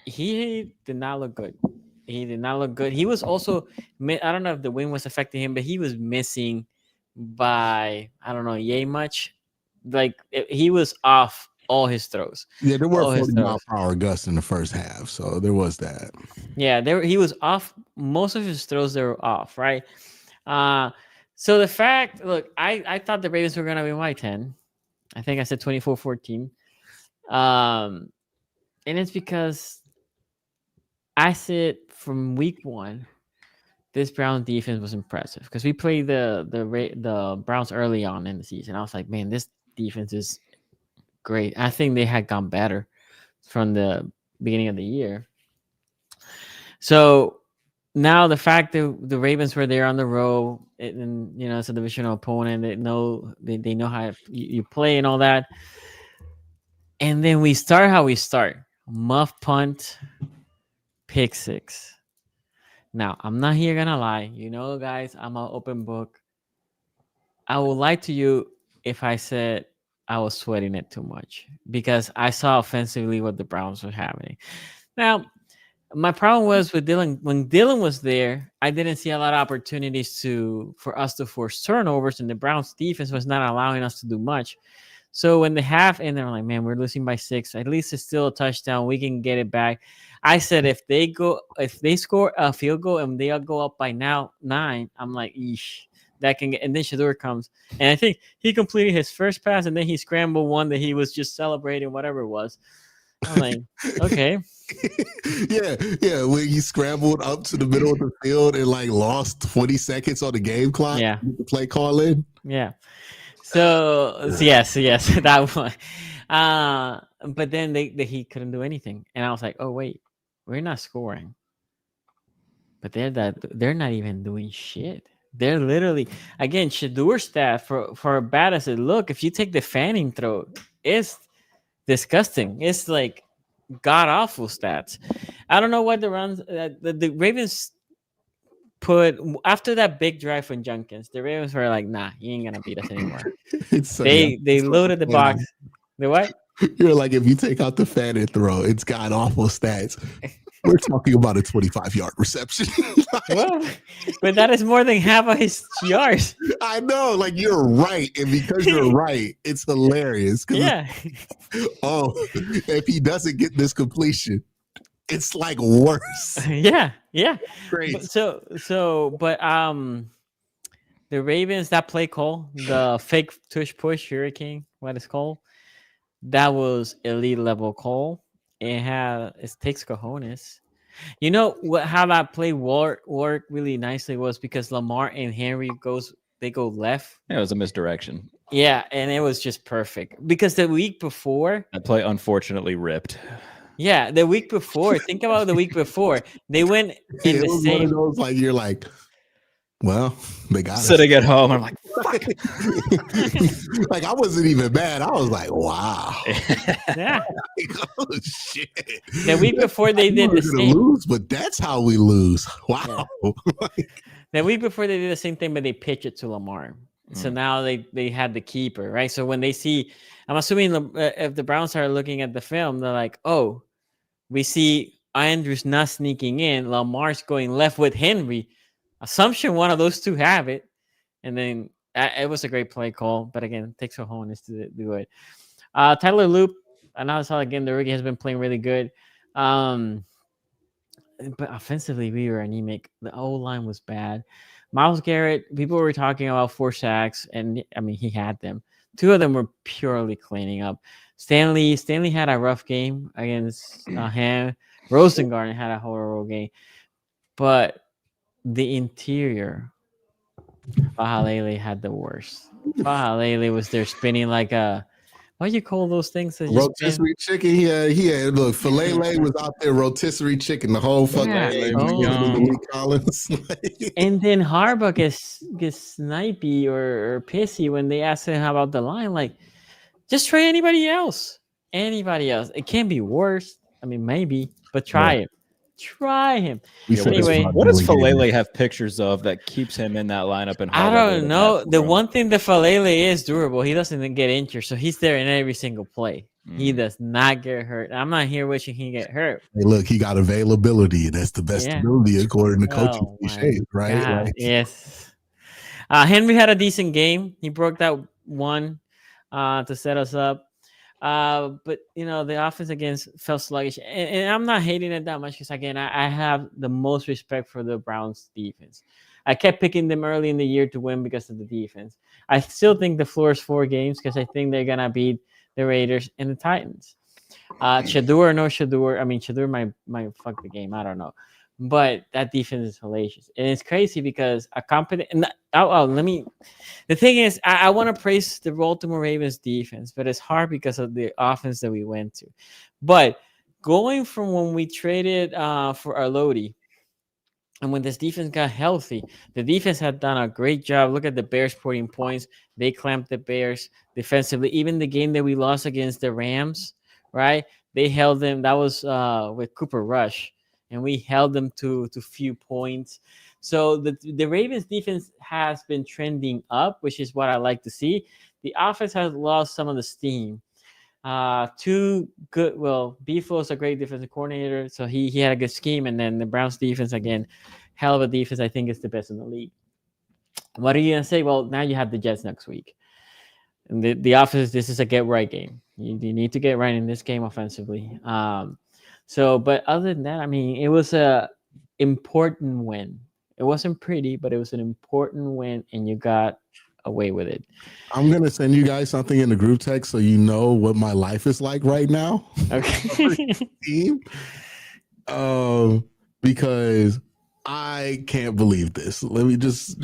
He did not look good. He did not look good. He was also, I don't know if the wind was affecting him, but he was missing by, I don't know, yay much. Like, he was off all his throws. Yeah, there were 40-mile-per-hour gusts in the first half, so there was that. Yeah, he was off. Most of his throws, they were off, right? So the fact, look, I thought the Ravens were going to win by 10. I think I said 24-14. And it's because I said from week 1, this Browns defense was impressive because we played the Browns early on in the season. I was like, man, this defense is great. I think they had gone better from the beginning of the year. So now the fact that the Ravens were there on the road, and it's a divisional opponent, they know how you play and all that. And then we start how we start. Muff punt, pick six. Now, I'm not here gonna lie. Guys, I'm an open book. I would lie to you if I said I was sweating it too much because I saw offensively what the Browns were having. Now, my problem was with Dylan. When Dylan was there, I didn't see a lot of opportunities for us to force turnovers, and the Browns defense was not allowing us to do much. So when the half ended, I'm like, man, we're losing by 6. At least it's still a touchdown. We can get it back. I said if they score a field goal and they go up by 9, I'm like, eesh, that can get. And then Shedeur comes, and I think he completed his first pass, and then he scrambled one that he was just celebrating, whatever it was. I'm like, okay. yeah. When he scrambled up to the middle of the field and lost 20 seconds on the game clock. Yeah. The play call in. Yeah. So yes, that one. But then he couldn't do anything, and I was like, oh wait, we're not scoring. But they're not even doing shit. They're literally, again, Shedeur stat for bad as it look. If you take the fanning throw, it's disgusting. It's like god awful stats. I don't know what the runs the Ravens put after that big drive from Jenkins. The Ravens were like, nah, he ain't gonna beat us anymore. They loaded the box. The what? You're like, if you take out the fanning throw, it's got awful stats. We're talking about a 25-yard reception. Well, but that is more than half of his yards. I know, you're right, and because you're right, it's hilarious. Yeah. If he doesn't get this completion, it's worse. Yeah. Great. But the Ravens, that play call, the fake tush push hurricane, what it's called, that was elite level call. it takes cojones. You know how that play worked really nicely was because Lamar and Henry they go left. Yeah, it was a misdirection. Yeah, and it was just perfect because the week before That play unfortunately ripped. Yeah, the week before. Think about the week before. They went in the same. One of those, like, you're like, well, they got sitting at home. I'm like, fuck. Like, I wasn't even mad. I was like, wow. Yeah. Like, oh shit. The week before they did the same. Lose, but that's how we lose. Wow. Yeah. The week before they did the same thing, but they pitched it to Lamar. So now they had the keeper, right? So when they see, I'm assuming if the Browns are looking at the film, they're like, oh, we see Andrews not sneaking in. Lamar's going left with Henry. Assumption one of those two have it. And then it was a great play call. But again, it takes cojones to do it. Tyler Loop, I know how again the rookie has been playing really good. But offensively, we were anemic. The O-line was bad. Myles Garrett, people were talking about 4 sacks, and I mean, he had them. 2 of them were purely cleaning up. Stanley had a rough game against him. Rosengarten had a horrible game. But the interior, Fahalele had the worst. Fahalele was there spinning like a, what do you call those things? Rotisserie chicken. He had look, Falele was out there rotisserie chicken the whole fucking game. Collins. And then Harbaugh gets snipey or pissy when they ask him about the line. Like, just try anybody else. It can be worse. I mean, maybe, but try it. Try him. Anyway, what does Falele have pictures of that keeps him in that lineup? And I don't know. The one thing that Falele is durable. He doesn't get injured, so he's there in every single play. He does not get hurt. I'm not here wishing he get hurt. Hey, look, he got availability. That's the best ability according to coaching cliches, right? Like, yes. Henry had a decent game. He broke that one to set us up. But the offense against felt sluggish, and I'm not hating it that much because again, I have the most respect for the Browns defense. I kept picking them early in the year to win because of the defense. I still think the floor is 4 games because I think they're gonna beat the Raiders and the Titans. Shedeur, no Shedeur. I mean, Shedeur might fuck the game. I don't know, but that defense is hellacious, and it's crazy because a competent. The thing is, I want to praise the Baltimore Ravens defense, but it's hard because of the offense that we went to. But going from when we traded for Arloti, and when this defense got healthy, the defense had done a great job. Look at the Bears putting points. They clamped the Bears defensively. Even the game that we lost against the Rams, right? They held them. That was with Cooper Rush, and we held them to few points. So the Ravens defense has been trending up, which is what I like to see. The offense has lost some of the steam. Too good. Well, Beeflo is a great defensive coordinator, so he had a good scheme. And then the Browns defense, again, hell of a defense. I think is the best in the league. What are you gonna say? Well, now you have the Jets next week. And the offense, this is a get right game. You need to get right in this game offensively. But other than that, I mean, it was a important win. It wasn't pretty, but it was an important win, and you got away with it. I'm gonna send you guys something in the group text so you know what my life is like right now. Okay. Team, because I can't believe this. Let me just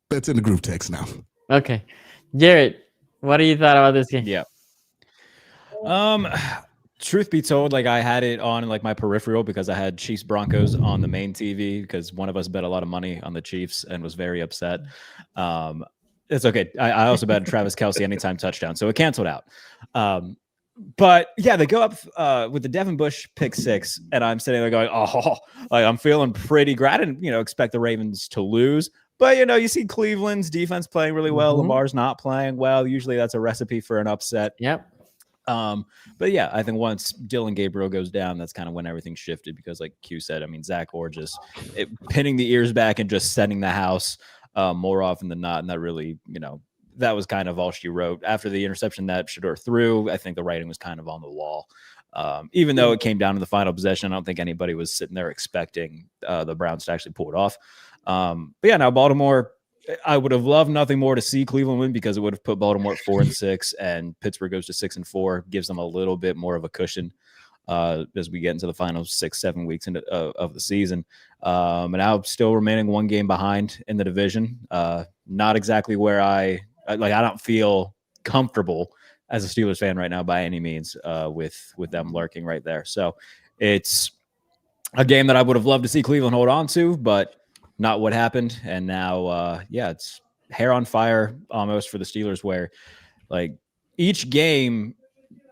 that's in the group text now. Okay, Jared, what do you thought about this game? Yeah. Truth be told, like I had it on like my peripheral because I had Chiefs Broncos on the main TV because one of us bet a lot of money on the Chiefs and was very upset. It's okay. I also bet Travis Kelce anytime touchdown, so it canceled out. But yeah, they go up with the Devin Bush pick 6, and I'm sitting there going, "Oh, like I'm feeling pretty great." I didn't, expect the Ravens to lose, but you see Cleveland's defense playing really well. Lamar's not playing well. Usually, that's a recipe for an upset. Yep. But yeah, I think once Dylan Gabriel goes down, that's kind of when everything shifted because, like Q said, I mean, Zach Orr just pinning the ears back and just setting the house more often than not, and that really, that was kind of all she wrote. After the interception that Shedeur threw, I think the writing was kind of on the wall. Even though it came down to the final possession, I don't think anybody was sitting there expecting the Browns to actually pull it off. But yeah, now Baltimore, I would have loved nothing more to see Cleveland win because it would have put Baltimore at 4-6 and Pittsburgh goes to 6-4, gives them a little bit more of a cushion. as we get into the final 6-7 weeks of the season. And now still remaining one game behind in the division. Not exactly where I don't feel comfortable as a Steelers fan right now by any means with them lurking right there. So it's a game that I would have loved to see Cleveland hold on to, but not what happened. And now, it's hair on fire almost for the Steelers, where like each game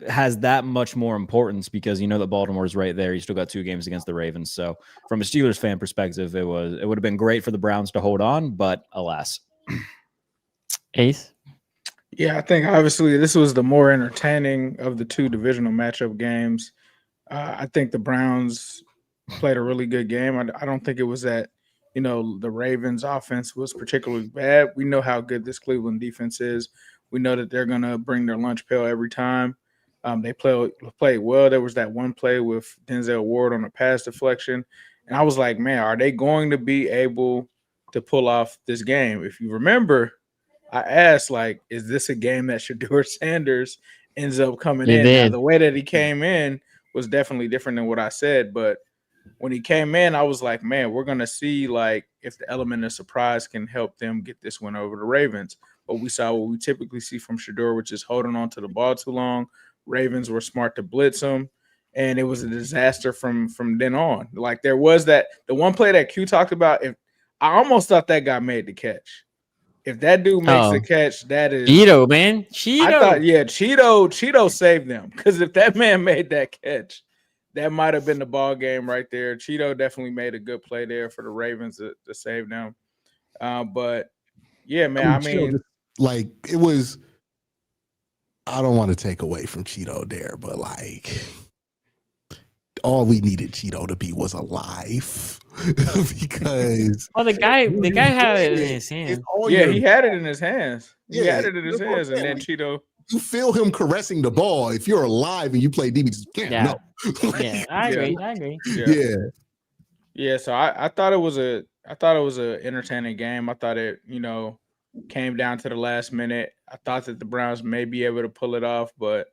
has that much more importance because you know that Baltimore's right there. You still got 2 games against the Ravens. So from a Steelers fan perspective, it would have been great for the Browns to hold on, but alas. Ace? Yeah, I think obviously this was the more entertaining of the 2 divisional matchup games. I think the Browns played a really good game. I don't think it was that, the Ravens offense was particularly bad. We know how good this Cleveland defense is. We know that they're going to bring their lunch pail every time. They played well. There was that one play with Denzel Ward on a pass deflection. And I was like, man, are they going to be able to pull off this game? If you remember, I asked, like, is this a game that Shedeur Sanders ends up coming in? Now, the way that he came in was definitely different than what I said. But when he came in, I was like, man, we're going to see, like, if the element of surprise can help them get this one over the Ravens. But we saw what we typically see from Shedeur, which is holding on to the ball too long. Ravens were smart to blitz him, and it was a disaster from then on. Like, there was the one play that Q talked about. If I almost thought that guy made the catch. If that dude makes the catch, that is Cheeto, man. Cheeto. I thought, Cheeto saved them, because if that man made that catch, that might have been the ball game right there. Cheeto definitely made a good play there for the Ravens to save them. But yeah, man, I mean, like, it was. I don't want to take away from Cheeto there, but like, all we needed Cheeto to be was alive because the guy had it in his hands. Yeah, he had it in his hands. He had it in his hands, and then Cheeto. You feel him caressing the ball. If you're alive and you play DB, I agree. Yeah. So I thought it was a entertaining game. I thought it, came down to the last minute. I thought that the Browns may be able to pull it off, but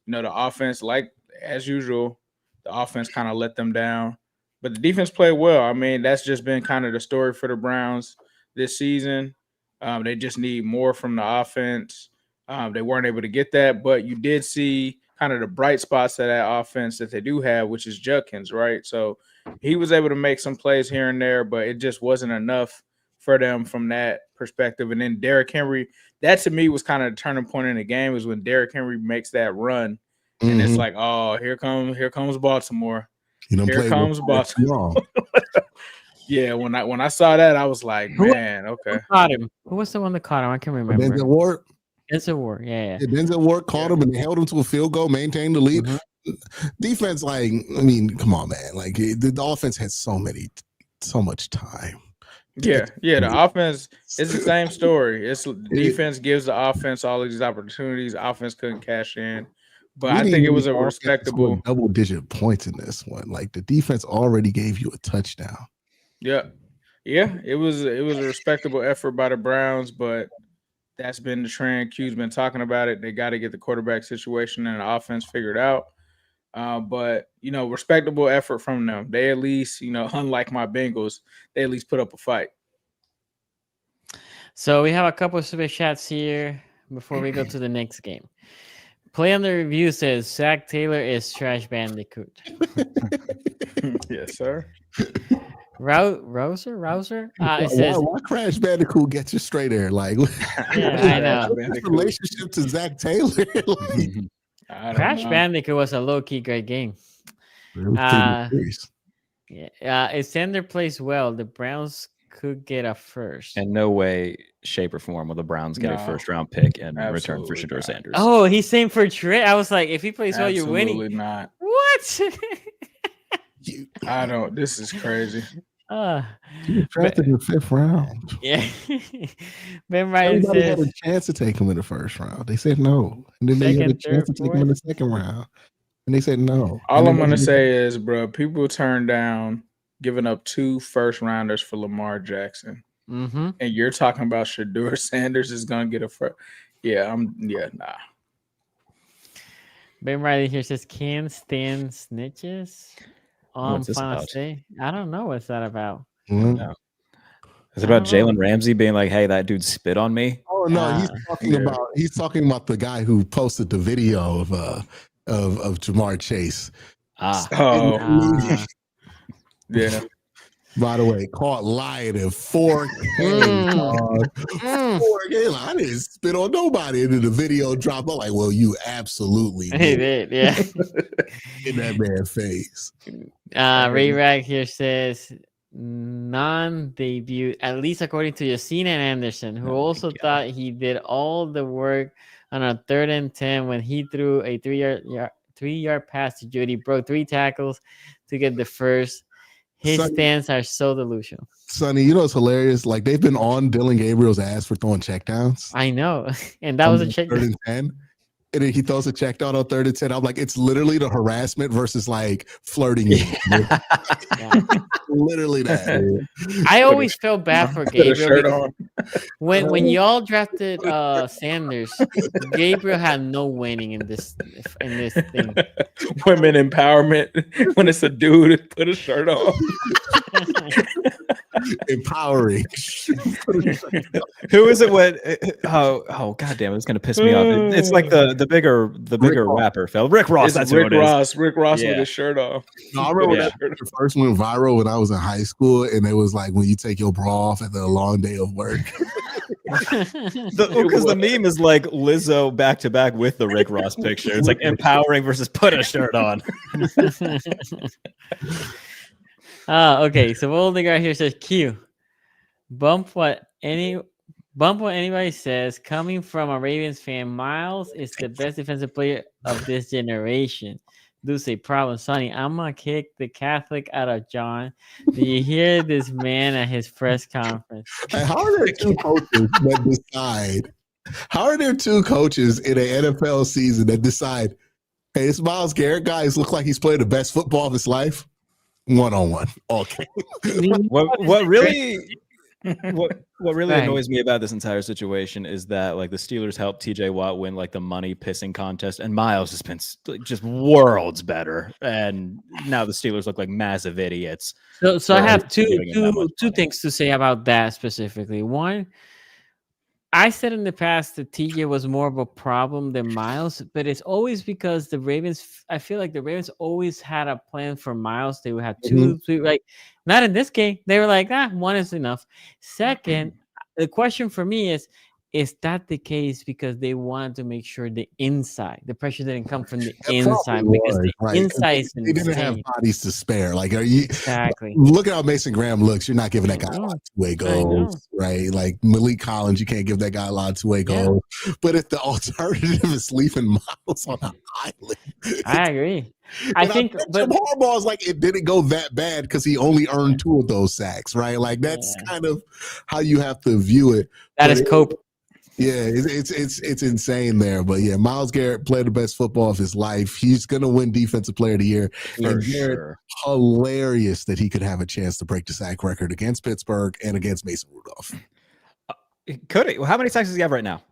the offense, like as usual, the offense kind of let them down. But the defense played well. I mean, that's just been kind of the story for the Browns this season. They just need more from the offense. They weren't able to get that, but you did see kind of the bright spots of that offense that they do have, which is Judkins, right? So he was able to make some plays here and there, but it just wasn't enough for them from that perspective. And then Derrick Henry, that to me was kind of the turning point in the game, is when Derrick Henry makes that run, and it's like, oh, here comes Baltimore. Here comes Baltimore. Yeah, when I saw that, I was like, man, okay. Who caught him? Who was the one that caught him? I can't remember. Denzel Ward. Denzel Ward, yeah. Denzel Ward caught him and they held him to a field goal, maintained the lead. Defense, like, I mean, come on, man. Like, the offense had so much time. Yeah. The offense is the same story. It's defense gives the offense all of these opportunities. Offense couldn't cash in, but I think it was a respectable double-digit points in this one. Like, the defense already gave you a touchdown. Yeah, it was a respectable effort by the Browns, but that's been the trend. Q's been talking about it. They got to get the quarterback situation and the offense figured out. But, respectable effort from them. They at least, unlike my Bengals, they at least put up a fight. So we have a couple of super chats here before we go to the next game. Play on the review says Zach Taylor is trash bandicoot. Yes, sir. Rouser? It says, why Crash Bandicoot gets you straight there? Like, I know. Relationship to Zach Taylor. Crash Bandicoot was a low-key great game. If Sander plays well, the Browns could get a first. In no way, shape, or form will the Browns get a first-round pick in return for Shedeur Sanders. Oh, he's saying for Trey. I was like, if he plays well, you're winning. Absolutely not. What? I don't. This is crazy. Drafted in the 5th round. Yeah. Ben Ryan says had a chance to take him in the 1st round. They said no, and then they had a chance to take him in the 2nd round, and they said no. All I'm gonna say is, bro, people turn down giving up 2 first-rounders for Lamar Jackson, and you're talking about Shedeur Sanders is gonna get a first. Nah. Ben Riley here says, "Can't stand snitches on What's this final about? day." I don't know what's that about. Mhm. No. Is it about Jalen Ramsey being like, "Hey, that dude spit on me"? Oh no, he's talking about the guy who posted the video of Jamar Chase. Oh, yeah. By the way, caught lying in 4K. dog. 4K. Like, I didn't spit on nobody. And then the video dropped. I'm like, well, you absolutely did. Yeah. In that man's face. Ray Rag here says non-debut, at least according to Yacine and Anderson, who also thought he did all the work on a 3rd and 10 when he threw a 3-yard pass to Judy, broke 3 tackles to get the first. His stance are so delusional. Sonny, you know it's hilarious. Like they've been on Dylan Gabriel's ass for throwing checkdowns. I know, and that was a check. 3rd and 10. And then he throws a check down on 3rd and 10. I'm like, it's literally the harassment versus like flirting. Yeah. Literally that. I always felt bad for Gabriel. When y'all drafted Sanders, Gabriel had no winning in this thing. Women empowerment when it's a dude put a shirt on. Empowering. Who is it? What? Oh, goddamn! It's gonna piss me off. It's like the bigger rapper fella, Rick Ross. That's Rick who it Ross. is. Rick Ross with his shirt off. No, I remember that first went viral when I was in high school, and it was like when you take your bra off after a long day of work. Because the meme is like Lizzo back to back with the Rick Ross picture. It's like empowering versus put a shirt on. Okay. So Old guy here says Q. Bump what anybody says. Coming from a Ravens fan, Miles is the best defensive player of this generation. Do say problem, Sonny. I'm gonna kick the Catholic out of John. Do you hear this man at his press conference? How are there 2 coaches that decide? How are there 2 coaches in an NFL season that decide, hey, this Myles Garrett guy looks like he's playing the best football of his life? 1-on-1. Okay. What really annoys me about this entire situation is that like the Steelers helped TJ Watt win like the money pissing contest, and Miles has been just worlds better, and now the Steelers look like massive idiots. So I have two things to say about that specifically. One, I said in the past that TJ was more of a problem than Miles, but it's always because the Ravens, I feel like the Ravens always had a plan for Miles. They would have 2, 3, like not in this game. They were like, 1 is enough. Second, the question for me is that the case because they wanted to make sure the pressure didn't come from the inside because the inside is insane. They didn't have bodies to spare. Like, are you exactly? Look at how Mason Graham looks. You're not giving that guy a lot of 2-way goals, right? Like Malik Collins, you can't give that guy a lot of 2-way goals. But if the alternative is leaving Miles on an island, I agree. I think Jim Harbaugh is like, it didn't go that bad because he only earned 2 of those sacks, right? Like that's kind of how you have to view it. That is cope. Yeah, it's insane there, but yeah, Myles Garrett played the best football of his life. He's gonna win Defensive Player of the Year. For sure. Hilarious that he could have a chance to break the sack record against Pittsburgh and against Mason Rudolph. Could he? How many sacks does he have right now?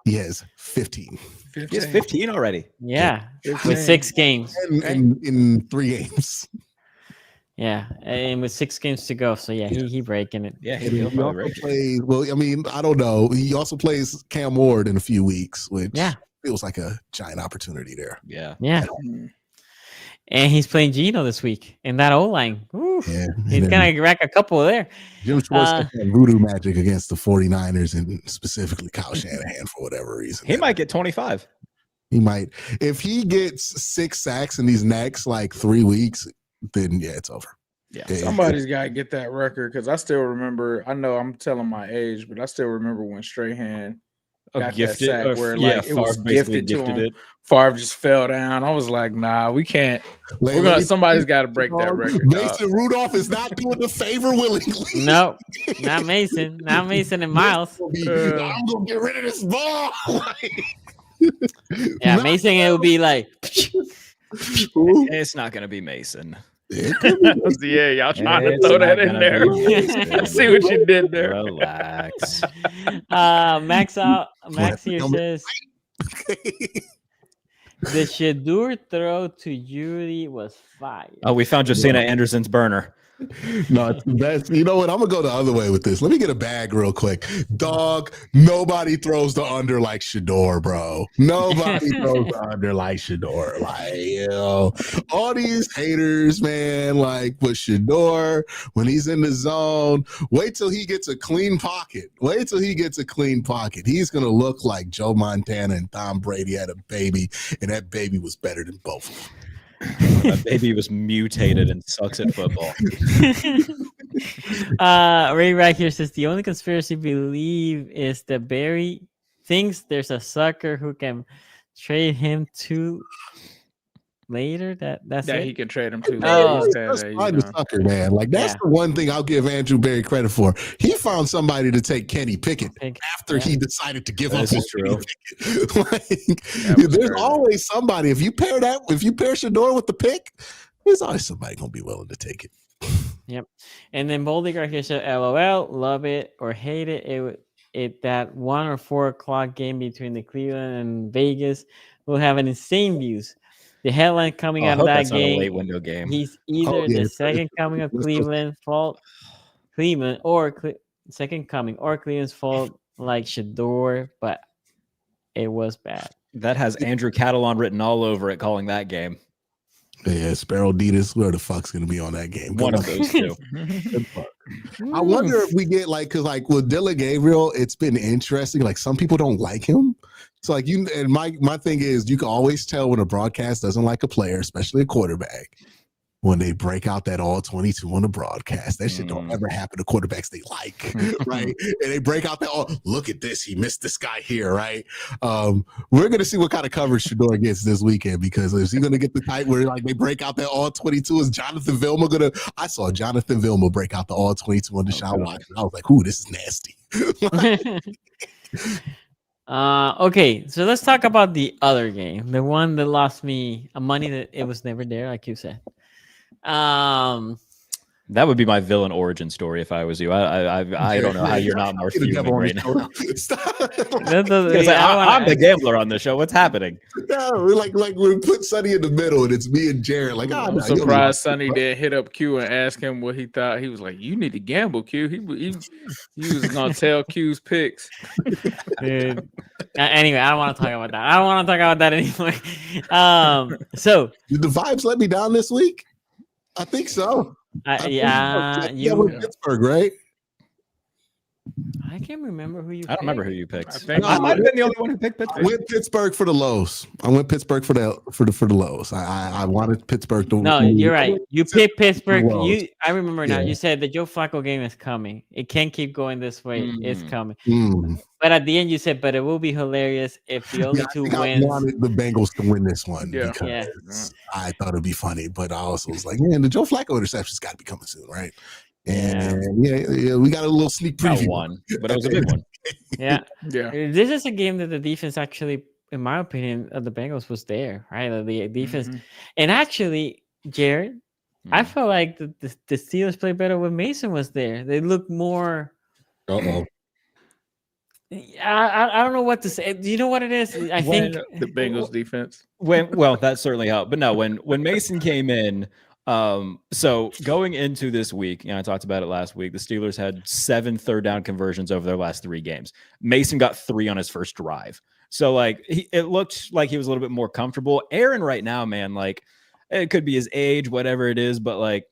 He has 15. He has 15 already. Yeah, with 6 games in 3 games. Yeah, and with 6 games to go, so yeah, he breaking it. Yeah, he also plays. Well, I mean, I don't know. He also plays Cam Ward in a few weeks, which feels like a giant opportunity there. Yeah. And he's playing Geno this week in that O-line. Yeah, he's gonna rack a couple there. Jim Schwartz had voodoo magic against the 49ers and specifically Kyle Shanahan for whatever reason. He might get 25. He might. If he gets 6 sacks in these next like 3 weeks, then it's over. Yeah, somebody's got to get that record because I still remember. I know I'm telling my age, but I still remember when Strahan got gifted, that sack where it was gifted to him. Favre just fell down. I was like, nah, we can't. Somebody's got to break that record. Mason Rudolph is not doing the favor willingly. No, not Mason. Not Mason and Miles. I'm gonna get rid of this ball. Yeah, Mason. It will be like. It's not going to be Mason. Yeah, y'all trying to throw that in there. I see what you did there. Relax. Max here says The Shedeur throw to Yuri was fire. Oh, we found Josina Anderson's burner. No, it's the best. You know what? I'm gonna go the other way with this. Let me get a bag real quick. Dog, nobody throws the under like Shedeur, bro. Nobody throws the under like Shedeur. Like, all these haters, man, like with Shedeur, when he's in the zone, wait till he gets a clean pocket. Wait till he gets a clean pocket. He's gonna look like Joe Montana and Tom Brady had a baby, and that baby was better than both of them. That baby was mutated and sucks at football. Ray right here says the only conspiracy believe is that Barry thinks there's a sucker who can trade him to later. That's That it? he could trade him to. Oh, That's fine, the sucker, man. Like that's the one thing I'll give Andrew Barry credit for. He found somebody to take Kenny Pickett after he decided to give up. This is true. Like, there's always somebody. If you pair Shedeur with the pick, there's always somebody gonna be willing to take it. Yep. And then Boldig right here said, "LOL, love it or hate it. It that 1 or 4 o'clock game between the Cleveland and Vegas will have an insane views. The headline coming out of that game, a late window game. He's either the second coming of Cleveland fault, second coming, or Cleveland's fault, like Shedeur, but it was bad." That has Andrew Catalan written all over it, calling that game. Yeah, Sparrow Ditas, where the fuck's gonna be on that game? One of those two. I wonder if we get because with Dylan Gabriel, it's been interesting. Like some people don't like him. So and my thing is you can always tell when a broadcast doesn't like a player, especially a quarterback, when they break out that all 22 on the broadcast. That shit don't ever happen to quarterbacks they like, right? And they break out that, look at this, he missed this guy here, right? We're gonna see what kind of coverage Shedeur gets this weekend, because is he gonna get the type where they break out that all 22? Is Jonathan Vilma I saw Jonathan Vilma break out the all 22 on Deshaun Watson. I was like, ooh, this is nasty. Okay, so let's talk about the other game, the one that lost me money that it was never there, like you said. That would be my villain origin story if I was you. I don't know how you're not more fuming right now. I'm the gambler on the show. What's happening? No, we put Sonny in the middle, and it's me and Jared. Like, I'm surprised Sonny did hit up Q and ask him what he thought. He was like, "You need to gamble, Q." He was gonna tell Q's picks. Dude. Anyway, I don't want to talk about that. I don't want to talk about that anymore. So did the vibes let me down this week? I think so. You Pittsburgh, right? I can't remember who you picked. I don't remember who you picked. I might have been the only one who picked Pittsburgh. I went Pittsburgh for the lows. I went Pittsburgh for the lows. I wanted Pittsburgh to. No, you're right. You picked Pittsburgh. I remember now. Yeah. You said the Joe Flacco game is coming. It can't keep going this way. It's coming. Mm. But at the end, you said, but it will be hilarious if the only two wins. I wanted the Bengals to win this one because Yeah. I thought it'd be funny, but I also was like, man, the Joe Flacco interception's got to be coming soon, right? And yeah, we got a little sneak preview. One, but it was a big one. Yeah. Yeah. This is a game that the defense actually, in my opinion, of the Bengals was there, right? The defense. And actually, Jared, I felt like the Steelers played better when Mason was there. They looked more. Uh-oh. I don't know what to say. Do you know what it is? I think the Bengals defense. Well, that certainly helped. But no, when Mason came in, so going into this week, I talked about it last week. The Steelers had 7 third down conversions over their last 3 games. Mason got 3 on his first drive. So it looked like he was a little bit more comfortable. Aaron right now, man, it could be his age, whatever it is, but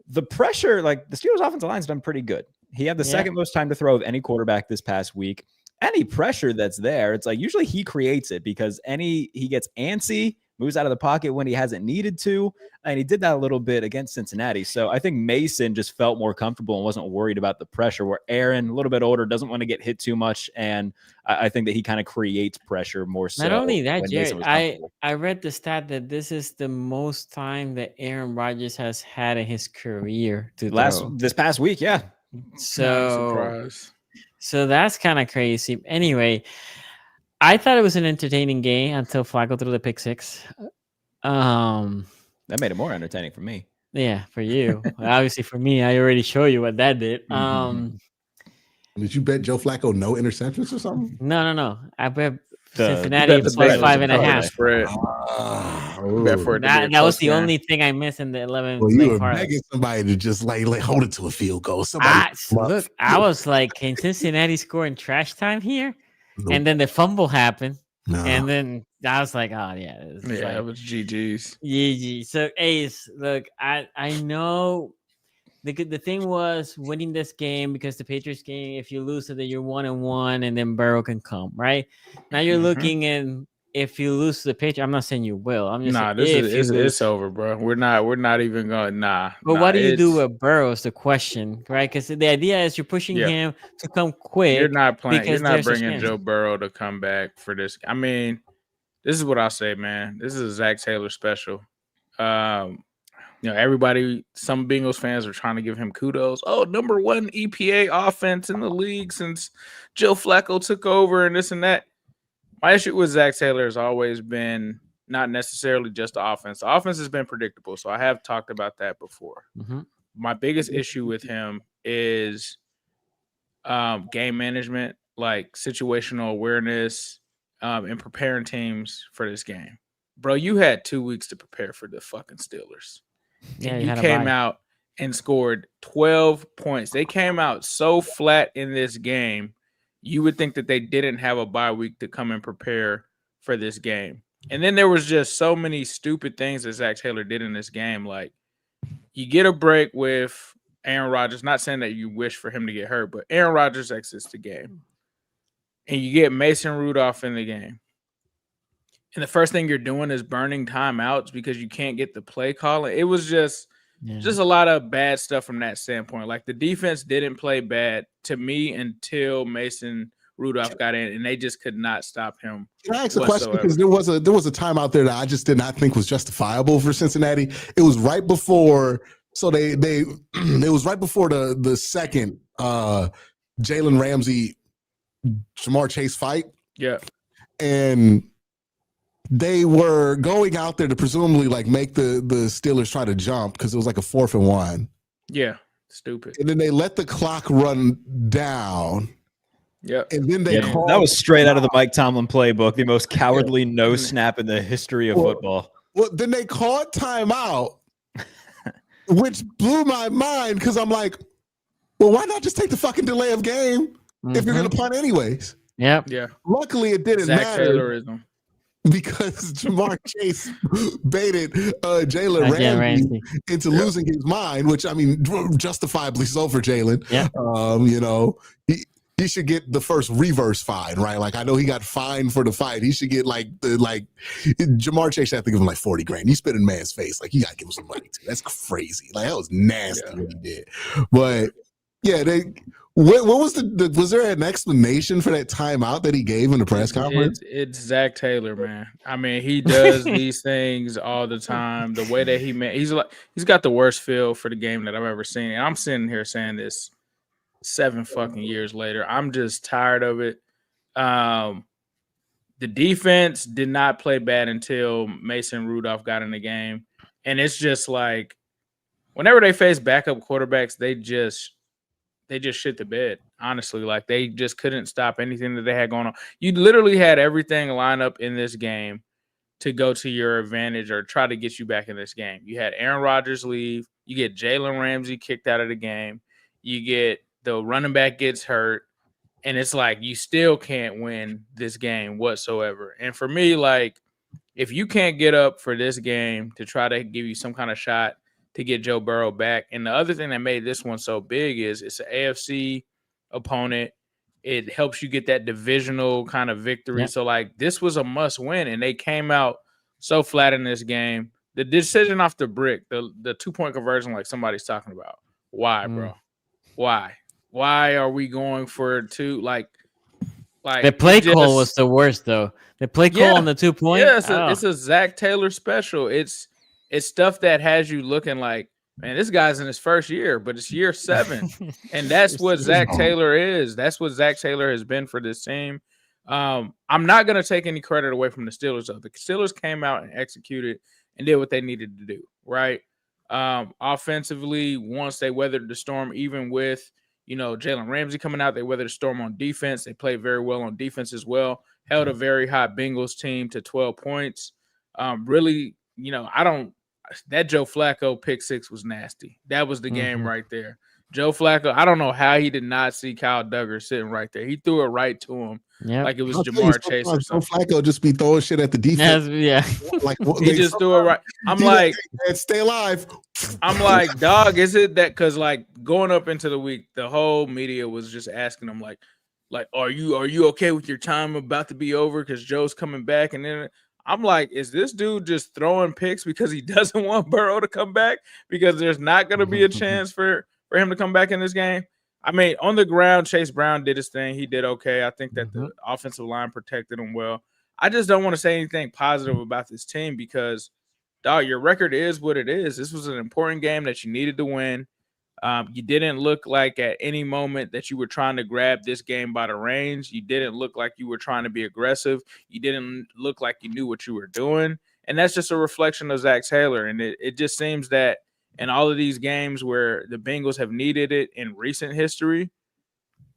the pressure, the Steelers offensive line's done pretty good. He had the second most time to throw of any quarterback this past week. Any pressure that's there, it's usually he creates it because he gets antsy, moves out of the pocket when he hasn't needed to, and he did that a little bit against Cincinnati. So I think Mason just felt more comfortable and wasn't worried about the pressure, where Aaron, a little bit older, doesn't want to get hit too much, and I think that he kind of creates pressure more so. Not only that, Jared, I read the stat that this is the most time that Aaron Rodgers has had in his career to throw. This past week, yeah. So that's kind of crazy. Anyway, I thought it was an entertaining game until Flacco threw the pick 6. That made it more entertaining for me. Yeah, for you. Obviously, for me, I already showed you what that did. Did you bet Joe Flacco no interceptions or something? No. I bet Cincinnati the plus Bengals 5.5 spread. Bet for it to be a That was close the game. only thing I missed in the 11 Well, you leg were parlay. begging somebody to just like hold it to a field goal. Somebody Look, I was like, can Cincinnati score in trash time here? Nope. And then the fumble happened. No. And then I was like, oh yeah, It was GG's. GG. So Ace, look, I know the thing was winning this game because the Patriots game, if you lose it, then you're 1-1, and then Burrow can come, right? Now you're looking in. If you lose to the Patriots, I'm not saying you will. I'm just saying it's over, bro. We're not even going. But what do you do with Burrow is the question, right? Because the idea is you're pushing him to come quick. You're not playing. You're not there's bringing Joe Burrow to come back for this. I mean, this is what I'll say, man. This is a Zach Taylor special. Everybody, some Bengals fans are trying to give him kudos. Oh, number 1 EPA offense in the league since Joe Flacco took over and this and that. My issue with Zach Taylor has always been not necessarily just the offense. The offense has been predictable, so I have talked about that before. My biggest issue with him is game management, like situational awareness, and preparing teams for this game. Bro, you had 2 weeks to prepare for the fucking Steelers. Yeah, you came out and scored 12 points. They came out so flat in this game. You would think that they didn't have a bye week to come and prepare for this game. And then there was just so many stupid things that Zach Taylor did in this game. Like, you get a break with Aaron Rodgers. Not saying that you wish for him to get hurt, but Aaron Rodgers exits the game. And you get Mason Rudolph in the game. And the first thing you're doing is burning timeouts because you can't get the play calling. It was just a lot of bad stuff from that standpoint. Like, the defense didn't play bad to me until Mason Rudolph got in, and they just could not stop him. Can I ask a question? Because there was a time out there that I just did not think was justifiable for Cincinnati. It was right before, it was right before the second Jalen Ramsey Jamar Chase fight. Yeah, and they were going out there to presumably like make the Steelers try to jump because it was like a 4th and 1. Yeah, stupid. And then they let the clock run down. Yeah, and then they called, that was straight out of the Mike Tomlin playbook, the most cowardly no snap in the history of football. Well, then they called timeout, which blew my mind because I'm like, well, why not just take the fucking delay of game if you're going to punt anyways? Yep. Yeah. Luckily, it didn't Zach matter. Taylorism. Because Jamar Chase baited Jalen Ramsey into losing his mind, which, I mean, justifiably so for Jalen. Yeah. He should get the first reverse fine, right? Like, I know he got fined for the fight. He should get Jamar Chase had to give him like $40,000. You spit in man's face, like, you gotta give him some money too. That's crazy. Like, that was nasty what he did. But yeah, what was was there an explanation for that timeout that he gave in the press conference? It's Zach Taylor, man. I mean, he does these things all the time. The way that he's got the worst feel for the game that I've ever seen. And I'm sitting here saying this 7 fucking years later. I'm just tired of it. The defense did not play bad until Mason Rudolph got in the game. And it's just like, whenever they face backup quarterbacks, they just shit the bed, honestly. Like, they just couldn't stop anything that they had going on. You literally had everything line up in this game to go to your advantage or try to get you back in this game. You had Aaron Rodgers leave. You get Jalen Ramsey kicked out of the game. You get the running back gets hurt. And it's like, you still can't win this game whatsoever. And for me, like, if you can't get up for this game to try to give you some kind of shot to get Joe Burrow back. And the other thing that made this one so big is it's an AFC opponent. It helps you get that divisional kind of victory. So, like, this was a must win, and they came out so flat in this game. The decision off the brick, the 2-point conversion, like somebody's talking about. Why, bro? Why? Why are we going for 2? Like the play call was the worst, though. The play call on the 2-point. Yeah, it's a Zach Taylor special. It's stuff that has you looking like, man, this guy's in his first year, but it's year 7. And that's what Zach Taylor is. That's what Zach Taylor has been for this team. I'm not going to take any credit away from the Steelers, though. The Steelers came out and executed and did what they needed to do, right? Offensively, once they weathered the storm, even with, Jalen Ramsey coming out. They weathered the storm on defense. They played very well on defense as well. Held a very hot Bengals team to 12 points. Really, that Joe Flacco pick six was nasty. That was the game right there. Joe Flacco, I don't know how he did not see Kyle Duggar sitting right there. He threw it right to him, like it was Jamar Chase or something. Joe Flacco just be throwing shit at the defense. Like he just threw it right. I'm like, stay alive. I'm like, dog, is it that? Because like going up into the week, the whole media was just asking him like, are you okay with your time about to be over? Because Joe's coming back, and then I'm like, is this dude just throwing picks because he doesn't want Burrow to come back? Because there's not going to be a chance for him to come back in this game. I mean, on the ground, Chase Brown did his thing. He did okay. I think that the offensive line protected him well. I just don't want to say anything positive about this team because, dog, your record is what it is. This was an important game that you needed to win. You didn't look like at any moment that you were trying to grab this game by the reins. You didn't look like you were trying to be aggressive. You didn't look like you knew what you were doing. And that's just a reflection of Zach Taylor. And it just seems that in all of these games where the Bengals have needed it in recent history,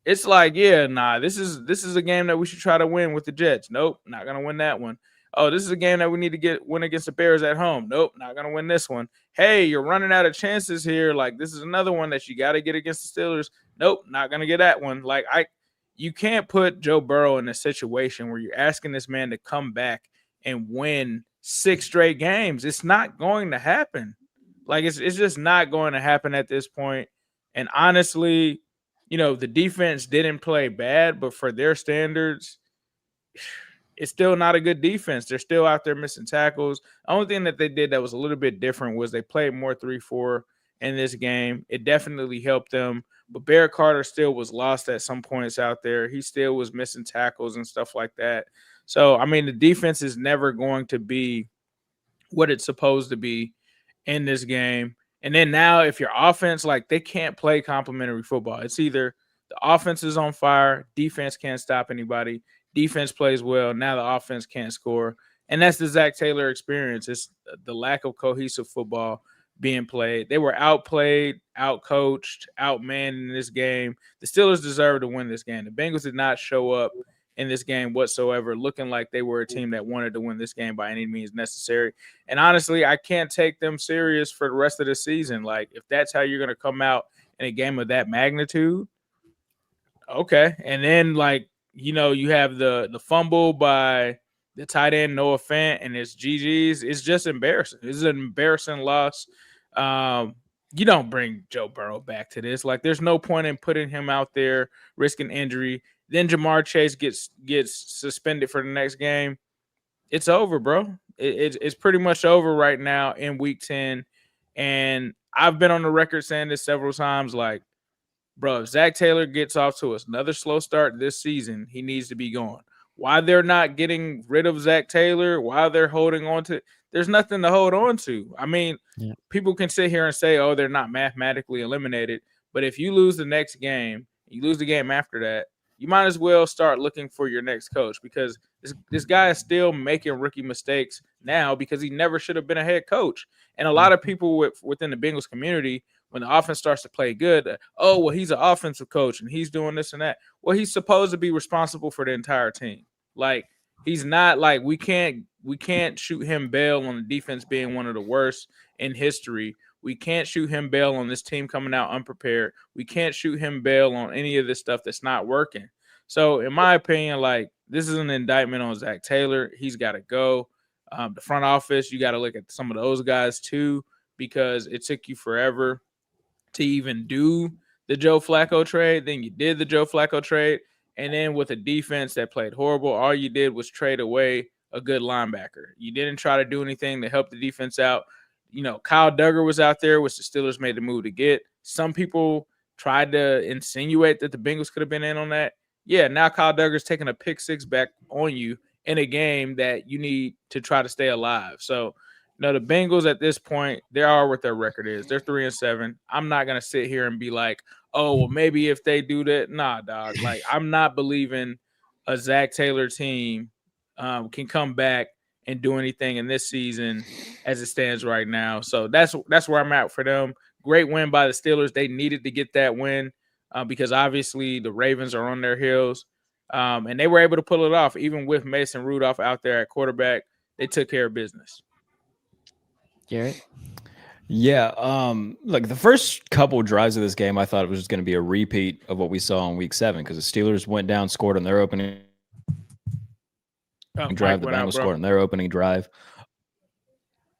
it's like, this is a game that we should try to win with the Jets. Nope, not going to win that one. Oh, this is a game that we need to win against the Bears at home. Nope, not going to win this one. Hey, you're running out of chances here. Like, this is another one that you got to get against the Steelers. Nope, not going to get that one. Like, you can't put Joe Burrow in a situation where you're asking this man to come back and win 6 straight games. It's not going to happen. Like, it's just not going to happen at this point. And honestly, the defense didn't play bad, but for their standards, it's still not a good defense. They're still out there missing tackles. The only thing that they did that was a little bit different was they played more 3-4 in this game. It definitely helped them. But Barrett Carter still was lost at some points out there. He still was missing tackles and stuff like that. So, I mean, the defense is never going to be what it's supposed to be in this game. And then now if your offense, like, they can't play complementary football. It's either the offense is on fire, defense can't stop anybody, defense plays well, now the offense can't score. And that's the Zach Taylor experience. It's the lack of cohesive football being played. They were outplayed, outcoached, outmanned in this game. The Steelers deserve to win this game. The Bengals did not show up in this game whatsoever, looking like they were a team that wanted to win this game by any means necessary. And honestly, I can't take them serious for the rest of the season. Like, if that's how you're going to come out in a game of that magnitude, okay. And then, like, you have the fumble by the tight end Noah Fant and it's GG's. It's just embarrassing. It's an embarrassing loss. You don't bring Joe Burrow back to this. Like, there's no point in putting him out there risking injury. Then Jamar Chase gets suspended for the next game. It's over, bro. It's pretty much over right now in week 10. And I've been on the record saying this several times, like, bro, if Zach Taylor gets off to another slow start this season, he needs to be gone. Why they're not getting rid of Zach Taylor, why they're holding on to – there's nothing to hold on to. I mean, people can sit here and say, oh, they're not mathematically eliminated. But if you lose the next game, you lose the game after that, you might as well start looking for your next coach because this guy is still making rookie mistakes now because he never should have been a head coach. And a lot of people within the Bengals community, when the offense starts to play good, oh, well, he's an offensive coach and he's doing this and that. Well, he's supposed to be responsible for the entire team. Like, he's not like we can't shoot him bail on the defense being one of the worst in history. We can't shoot him bail on this team coming out unprepared. We can't shoot him bail on any of this stuff that's not working. So, in my opinion, like, this is an indictment on Zach Taylor. He's got to go. The front office, you got to look at some of those guys too, because it took you forever to even do the Joe Flacco trade. Then you did the Joe Flacco trade. And then with a defense that played horrible, all you did was trade away a good linebacker. You didn't try to do anything to help the defense out. Kyle Duggar was out there, which the Steelers made the move to get. Some people tried to insinuate that the Bengals could have been in on that. Yeah, now Kyle Duggar's taking a pick six back on you in a game that you need to try to stay alive. So, the Bengals at this point, they are what their record is. They're 3-7. I'm not going to sit here and be like, oh, well, maybe if they do that. Nah, dog. Like, I'm not believing a Zach Taylor team can come back and do anything in this season as it stands right now. So that's where I'm at for them. Great win by the Steelers. They needed to get that win. because obviously the Ravens are on their heels. And they were able to pull it off. Even with Mason Rudolph out there at quarterback, they took care of business. Garrett? Yeah, like the first couple of drives of this game, I thought it was just going to be a repeat of what we saw in Week 7 because the Steelers went down, scored on their opening drive. The Bengals scored on their opening drive.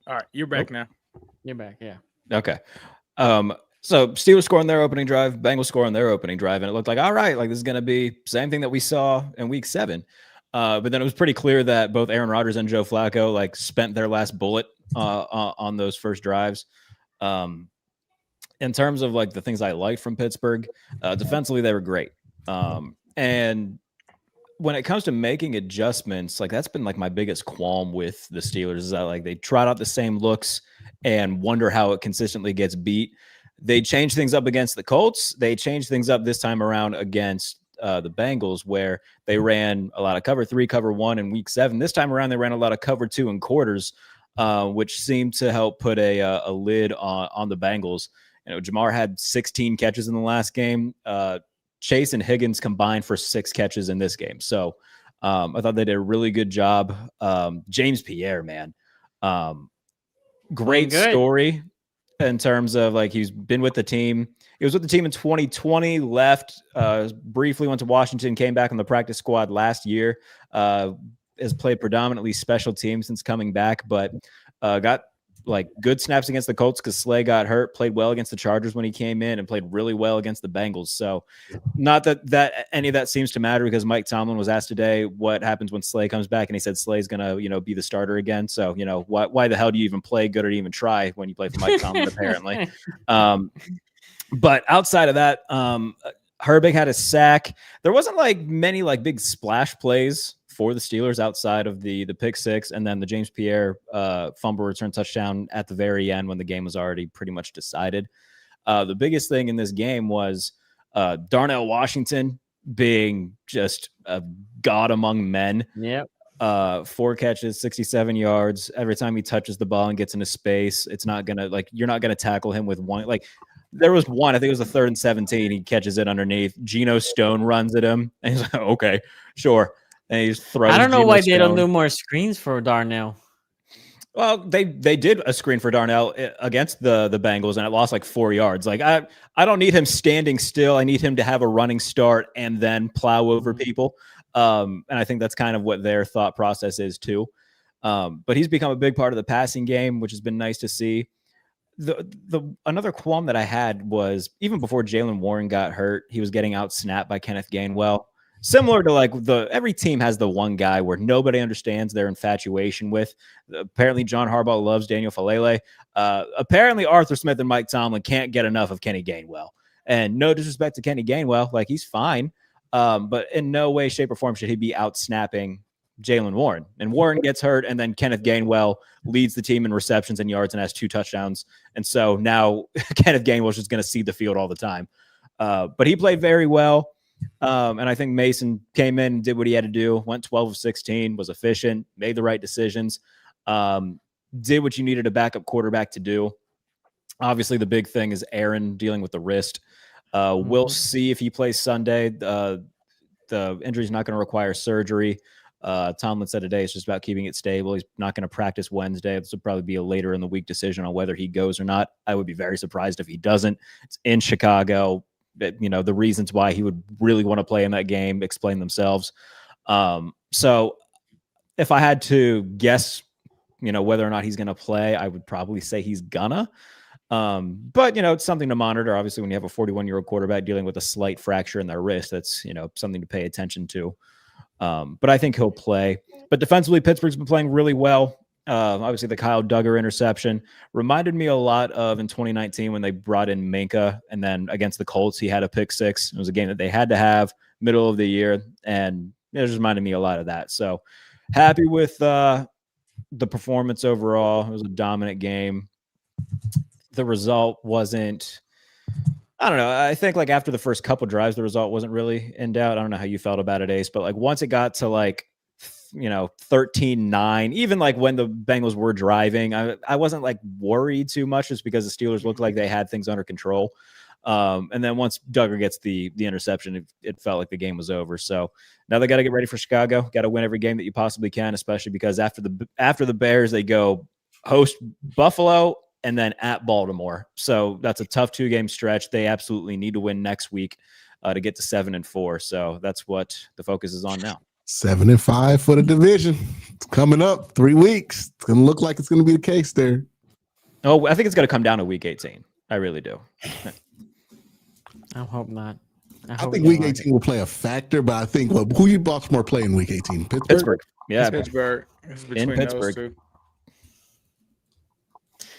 All right, you're back now. You're back, yeah. Okay. So Steelers score on their opening drive, Bengals score on their opening drive, and it looked like, all right, like this is going to be same thing that we saw in Week 7. But then it was pretty clear that both Aaron Rodgers and Joe Flacco like spent their last bullet on those first drives. In terms of like the things I liked from Pittsburgh, defensively they were great. And when it comes to making adjustments, like that's been like my biggest qualm with the Steelers is that like they trot out the same looks and wonder how it consistently gets beat. They change things up against the Colts. They changed things up this time around against the Bengals, where they ran a lot of cover 3, cover 1 in Week 7. This time around, they ran a lot of cover 2 and quarters, which seemed to help put a lid on the Bengals. You know, Jamar had 16 catches in the last game. Chase and Higgins combined for 6 catches in this game. So I thought they did a really good job. James Pierre, man, great story in terms of like he's been with the team. He was with the team in 2020, left, briefly went to Washington, came back on the practice squad last year, has played predominantly special teams since coming back, but got like good snaps against the Colts because Slay got hurt, played well against the Chargers when he came in, and played really well against the Bengals. So not that any of that seems to matter because Mike Tomlin was asked today what happens when Slay comes back, and he said Slay's going to, be the starter again. So, why the hell do you even play good or even try when you play for Mike Tomlin, apparently? But outside of that, Herbig had a sack. There wasn't like many like big splash plays for the Steelers outside of the pick 6 and then the James Pierre fumble return touchdown at the very end when the game was already pretty much decided. The biggest thing in this game was Darnell Washington being just a god among men. Yep. 4 catches, 67 yards. Every time he touches the ball and gets into space, it's not gonna like you're not gonna tackle him with one. Like there was one, I think it was a 3rd and 17. He catches it underneath. Geno Stone runs at him, and he's like, "Okay, sure." And he just throws. I don't know Geno why Stone. they don't do more screens for Darnell. Well, they did a screen for Darnell against the Bengals, and it lost like 4 yards. Like I don't need him standing still. I need him to have a running start and then plow over people. And I think that's kind of what their thought process is too. But he's become a big part of the passing game, which has been nice to see. The another qualm that I had was even before Jalen Warren got hurt, he was getting out snapped by Kenneth Gainwell. Similar to like every team has the one guy where nobody understands their infatuation with. Apparently, John Harbaugh loves Daniel Falele. Apparently, Arthur Smith and Mike Tomlin can't get enough of Kenny Gainwell. And no disrespect to Kenny Gainwell, like he's fine, but in no way, shape, or form should he be out snapping Jalen Warren. And Warren gets hurt, and then Kenneth Gainwell leads the team in receptions and yards and has 2 touchdowns. And so now Kenneth Gainwell is just going to see the field all the time. But he played very well. And I think Mason came in, did what he had to do, went 12 of 16, was efficient, made the right decisions, did what you needed a backup quarterback to do. Obviously, the big thing is Aaron dealing with the wrist. We'll see if he plays Sunday. The injury is not going to require surgery. Tomlin said today it's just about keeping it stable. He's not going to practice Wednesday. This will probably be a later in the week decision on whether he goes or not. I would be very surprised if he doesn't. It's in Chicago. The reasons why he would really want to play in that game explain themselves. So if I had to guess, whether or not he's going to play, I would probably say he's gonna. But it's something to monitor. Obviously, when you have a 41-year-old quarterback dealing with a slight fracture in their wrist, that's, something to pay attention to. But I think he'll play. But defensively, Pittsburgh's been playing really well. Obviously, the Kyle Duggar interception reminded me a lot of in 2019 when they brought in Minka, and then against the Colts, he had a pick 6. It was a game that they had to have middle of the year, and it just reminded me a lot of that. So happy with the performance overall. It was a dominant game. The result wasn't, I don't know. I think like after the first couple drives, the result wasn't really in doubt. I don't know how you felt about it, Ace, but like once it got to like 13-9, even like when the Bengals were driving, I wasn't like worried too much just because the Steelers looked like they had things under control. And then once Duggar gets the interception, it felt like the game was over. So now they got to get ready for Chicago. Got to win every game that you possibly can, especially because after the Bears, they go host Buffalo and then at Baltimore. So that's a tough 2-game stretch. They absolutely need to win next week to get to 7-4. So that's what the focus is on now. 7-5 for the division. It's coming up 3 weeks. It's going to look like it's going to be the case there. Oh, I think it's going to come down to week 18. I really do. I hope not. I think week 18 will play a factor, but I think who you Baltimore play in week 18? Pittsburgh. Yeah, Pittsburgh. It's between in Pittsburgh.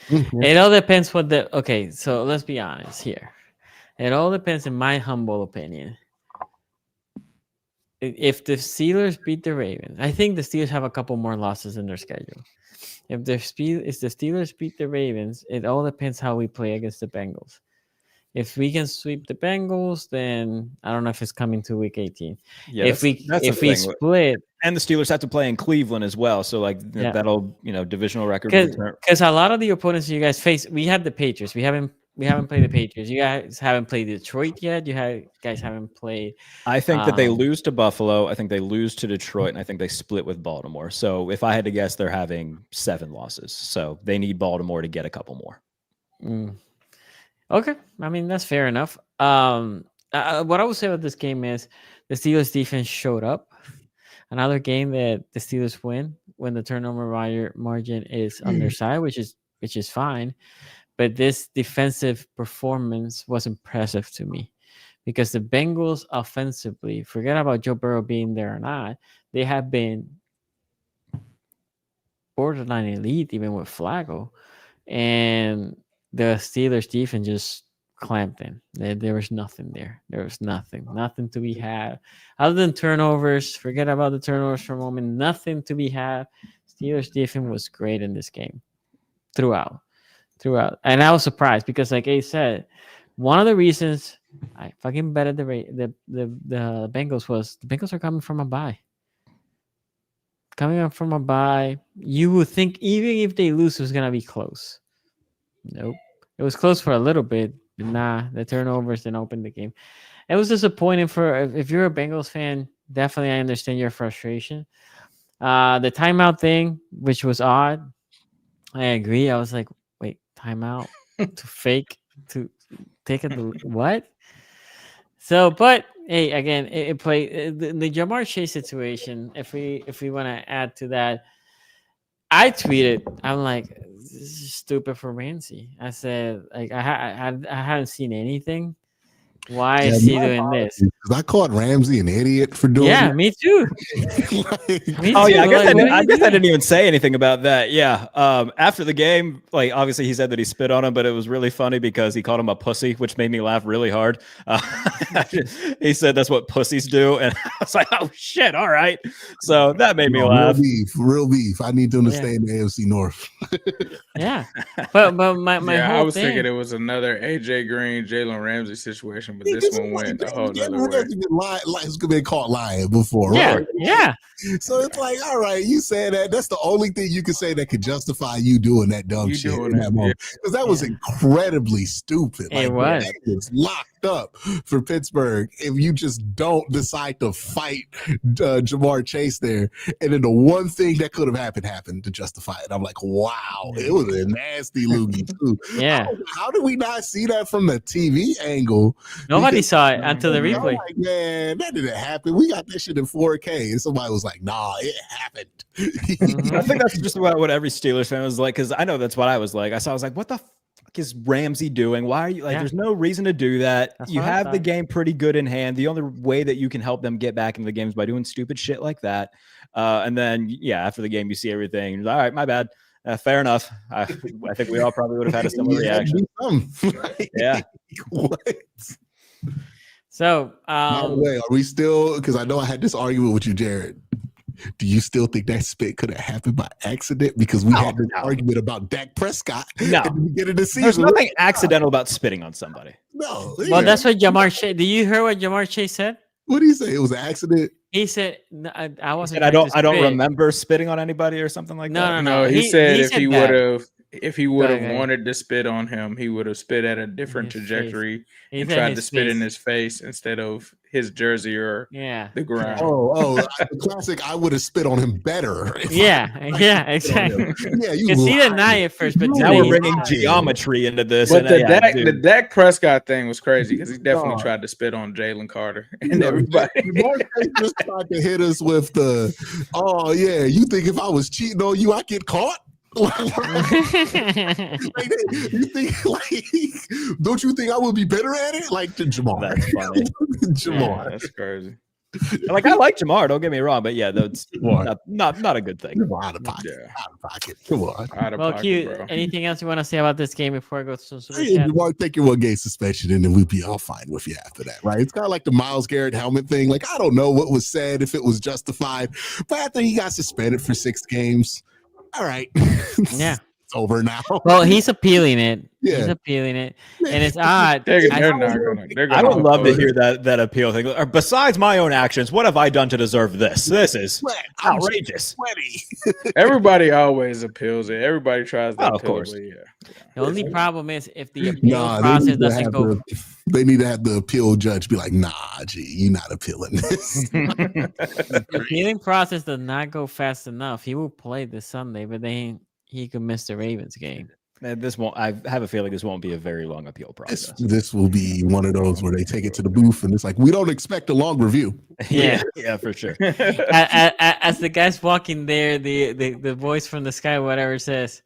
those two. It all depends okay, so let's be honest here. It all depends, in my humble opinion. If the Steelers beat the Ravens, I think the Steelers have a couple more losses in their schedule. If the Steelers beat the Ravens, it all depends how we play against the Bengals. If we can sweep the Bengals, then I don't know if it's coming to week 18. Yeah, if we split, and the Steelers have to play in Cleveland as well, so that'll divisional record. Because a lot of the opponents you guys face, we have the Patriots. We haven't played the Patriots. You guys haven't played Detroit yet. Guys haven't played. I think that they lose to Buffalo. I think they lose to Detroit, and I think they split with Baltimore. So if I had to guess, they're having 7 losses. So they need Baltimore to get a couple more. Okay, I mean that's fair enough. What I would say about this game is the Steelers defense showed up. Another game that the Steelers win when the turnover margin is on their side, which is fine. But this defensive performance was impressive to me because the Bengals offensively, forget about Joe Burrow being there or not, they have been borderline elite even with Flacco, and the Steelers defense just clamped in. There was nothing there. There was nothing to be had other than turnovers. Forget about the turnovers for a moment. Nothing to be had. Steelers defense was great in this game throughout. And I was surprised because, like Ace said, one of the reasons I fucking betted the Bengals was the Bengals are coming from a bye. Coming up from a bye, you would think even if they lose, it was gonna be close. Nope. It was close for a little bit, but nah, the turnovers didn't open the game. It was disappointing if you're a Bengals fan, definitely I understand your frustration. The timeout thing, which was odd, I agree. I was like, wait, timeout to take it, what? So, but hey, again, it played the Jamar Chase situation. If we want to add to that, I tweeted, I'm like, this is stupid for Ramsey. I said, like, I haven't seen anything. Why is he doing this? Because I called Ramsey an idiot for doing it. Me too. Me too. I guess I didn't even say anything about that. Yeah. After the game, like, obviously he said that he spit on him, but it was really funny because he called him a pussy, which made me laugh really hard. He said that's what pussies do. And I was like, oh shit. All right. So that made me laugh. Real beef. I need them to stay in the AFC North. Yeah. But my whole I was thing, thinking it was another AJ Green, Jalen Ramsey situation, but this one went a whole other way. He's been caught lying before, right? Yeah. So it's like, all right, you said that. That's the only thing you can say that could justify you doing that dumb shit in that moment. Because that was incredibly stupid. It was. That was locked up for Pittsburgh if you just don't decide to fight Jamar Chase there. And then the one thing that could have happened to justify it. I'm like, wow, it was a nasty loogie too. Yeah. How did we not see that from the TV angle? Nobody saw it until the replay. Like, man, that didn't happen. We got that shit in 4K. And somebody was like, nah, it happened. I think that's just about what every Steelers fan was like, because I know that's what I was like. I was like, what the fuck is Ramsey doing? Why are you like, there's no reason to do that. You have the game pretty good in hand. The only way that you can help them get back into the game is by doing stupid shit like that. And then, after the game, you see everything. You're like, all right, my bad. Fair enough. I think we all probably would have had a similar reaction. Yeah. What? So, by the way, are we still? Because I know I had this argument with you, Jared. Do you still think that spit could have happened by accident? Because we had this argument about Dak Prescott at the beginning of the season. There's nothing accidental about spitting on somebody. No. Well, that's what Jamar Chase. Do you hear what Jamar Chase said? What did he say? It was an accident. He said, "I wasn't." I don't remember spitting on anybody or something like that. No. He said if he would have. if he would have wanted to spit on him, he would have spit at a different trajectory and tried to spit in his face instead of his jersey or the ground. The classic. I would have spit on him better. Yeah, exactly. Yeah, you see the night at first, but now we're bringing geometry into this. But the Dak Prescott thing was crazy because he definitely tried to spit on Jalen Carter and everybody. Just tried to hit us with the, you think if I was cheating on you, I get caught? You think don't you think I would be better at it? Like Jamar. That's funny. Jamar. Yeah, that's crazy. Like I like Jamar, don't get me wrong, but yeah, that's not a good thing. Out of pocket. Yeah. Out of pocket. Come on. Out of pocket, Q, bro. anything else you want to say about this game before I go to some super chat? Jamar, take your 1 game suspension and then we'll be all fine with you after that, right? It's kind of like the Myles Garrett helmet thing. Like, I don't know what was said, if it was justified, but after he got suspended for 6 games, all right. Yeah. It's over now. Well, he's appealing it. Yeah. He's appealing it. And it's odd. I would love to hear that appeal thing. Or besides my own actions, what have I done to deserve this? This is outrageous. Everybody always appeals it. Everybody tries to of course. it. The only problem is if the appeal process doesn't go. They need to have the appeal judge be like, nah, G, you're not appealing this. The appealing process does not go fast enough. He will play this Sunday, but then he could miss the Ravens game. This won't. I have a feeling this won't be a very long appeal process. This will be one of those where they take it to the booth and it's like, we don't expect a long review. Yeah, for sure. As the guy's walking there, the voice from the sky, whatever, says,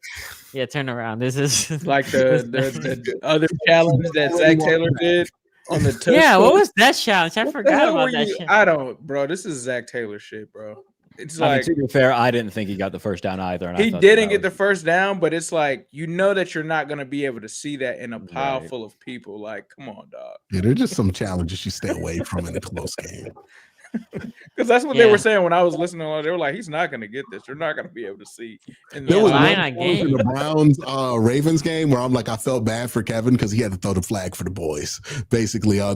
"Yeah, turn around." This is like the other challenge that Zach Taylor did on the Tush Push. What was that challenge? I forgot about that shit. I don't, bro. This is Zach Taylor shit, bro. It's like, to be fair, I didn't think he got the first down either. And he didn't get the first down, but it's like, you know that you're not going to be able to see that in a pile full of people. Like, come on, dog. Yeah, there's just some challenges you stay away from in a close game. Because that's what they were saying when I was listening. They were like, he's not going to get this. You're not going to be able to see. There was in the Browns Ravens game where I'm like, I felt bad for Kevin because he had to throw the flag for the boys. Basically, where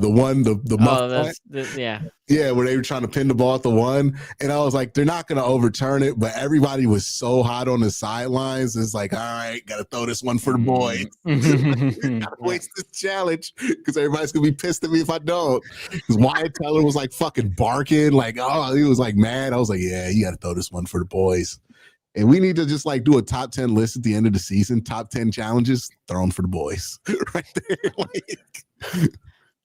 they were trying to pin the ball at the 1. And I was like, they're not going to overturn it. But everybody was so hot on the sidelines. It's like, all right, got to throw this one for the boys. Got to waste this challenge because everybody's going to be pissed at me if I don't. Because Wyatt Teller was like fucking barking. Like, he was like mad. I was like, yeah, you got to throw this one for the boys. And we need to just like do a top 10 list at the end of the season. Top 10 challenges, thrown for the boys. Right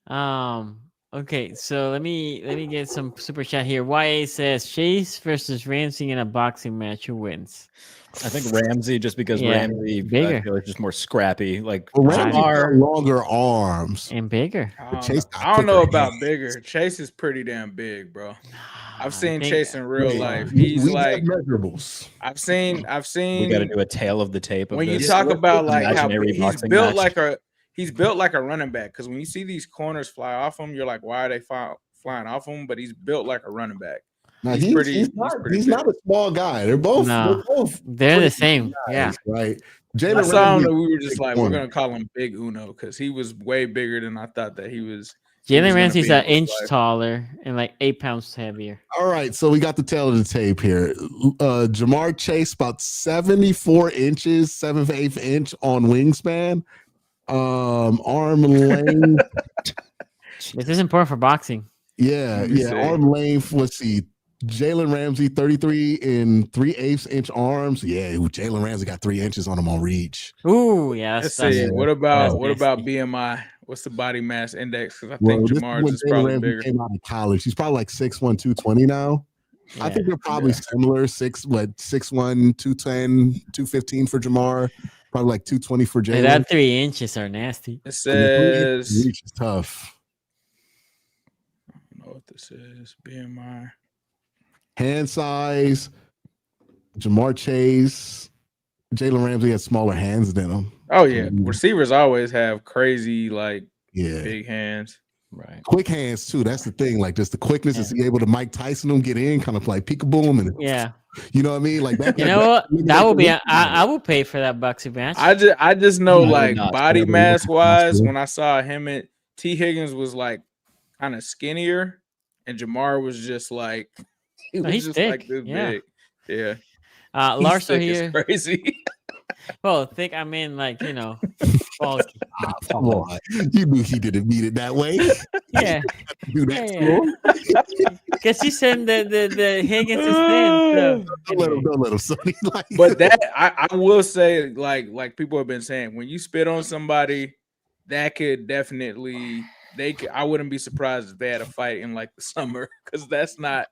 there. Okay, so let me get some super chat here. YA says Chase versus Ramsey in a boxing match. Who wins? I think Ramsey, just because Ramsey bigger. I feel like just more scrappy. Like Ramsey got longer arms and bigger. I don't know about bigger. Chase is pretty damn big, bro. I've seen Chase in real life. He's like measurables. I've seen. We got to do a tail of the tape. When you talk about like how he's built match. He's built like a running back, because when you see these corners fly off him, you're like, why are they flying off him? But he's built like a running back. Now, he's not a small guy. They're both they're the same. Guys, right. I saw him and we were just like, we're gonna call him Big Uno because he was way bigger than I thought that he was. Jalen Ramsey's an inch taller and like 8 pounds heavier. All right, so we got the tail of the tape here. Jamar Chase about 74 inches, 7/8 inch on wingspan. Arm length. This is important for boxing. Yeah. Arm length. Let's see. Jalen Ramsey, 33 3/8 inch arms. Yeah, Jalen Ramsey got 3 inches on him on reach. Ooh, yeah. Let's see. What about BMI? What's the body mass index? Because I think Jamar's is probably bigger. Came out of college. He's probably like 6'1", 220 now. Yeah. I think they're probably similar. 6'1", 210, 215 for Jamar. Probably like 220 for Jalen. That 3 inches are nasty. It says reach is tough. I don't know what this is. BMI. Hand size. Jamar Chase. Jalen Ramsey has smaller hands than him. Oh yeah, receivers always have crazy big hands. Right. Quick hands too. That's the thing. Like just the quickness is he able to Mike Tyson them, get in, kind of like peekaboo and you know what I mean? Like that. You know what? That would be. I would pay for that boxing match. I just know body mass wise, when I saw him at T. Higgins was like kind of skinnier, and Jamar was just like he's just like this big. Yeah. Lars are here. Crazy. Well, thick. I mean, like bulky. Come on. You knew he didn't mean it that way. Yeah. Do that to him. Because you said the Higgins is thin. So. Don't let him. Sonny. Like, But that I will say, like people have been saying, when you spit on somebody, that could definitely I wouldn't be surprised if they had a fight in like the summer, because that's not.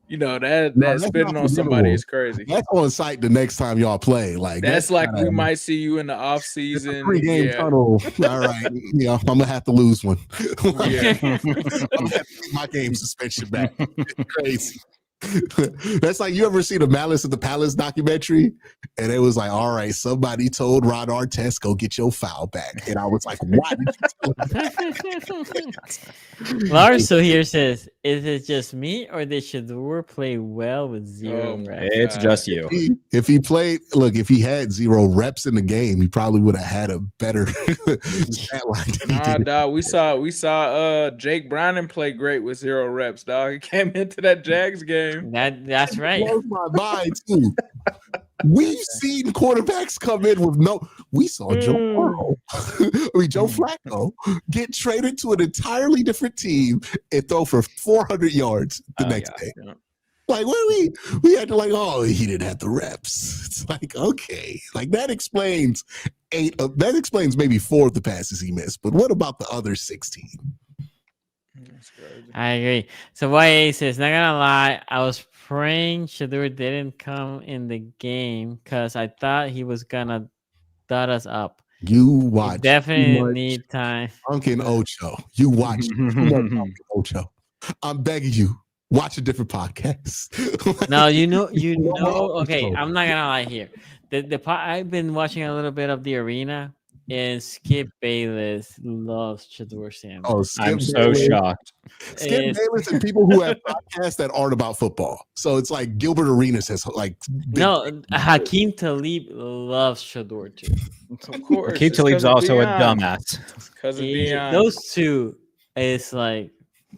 That spitting on somebody is crazy. That's on site the next time y'all play. Like that's like we might see you in the off season. Pre-game tunnel. All right, I'm gonna have to lose one. I'm gonna have to take my game suspension back. It's crazy. That's like, you ever see the Malice at the Palace documentary? And it was like, all right, somebody told Ron Artest, go get your foul back. And I was like, why did you tell him? Lars so here says, is it just me or did Shedeur play well with 0 reps? It's just you. If he had 0 reps in the game, he probably would have had a better stat line than he did. Dog, we saw Jake Browning play great with 0 reps, dog. He came into that Jags game. That's right. Blows my mind too. We've seen quarterbacks come in with we saw Joe Burrow, Joe Flacco get traded to an entirely different team and throw for 400 yards the next day. Yeah. Like, what we had to like, oh, he didn't have the reps. It's like, okay, like that explains maybe 4 of the passes he missed, but what about the other 16? I agree. So YA says, not gonna lie, I was praying Shedeur didn't come in the game because I thought he was gonna dot us up. You watch. Definitely need time. Unkin Ocho. You watch Ocho. I'm begging you, watch a different podcast. No, you know. Okay, I'm not gonna lie here. I've been watching a little bit of the arena. And Skip Bayless loves Shedeur Sanders. Oh, Skip I'm so shocked. Skip Bayless and people who have podcasts that aren't about football. So it's like Gilbert Arenas has like. Hakeem Talib loves Shedeur too. Of course, Hakeem Talib's also a dumbass. Because of Deion. Those two is like.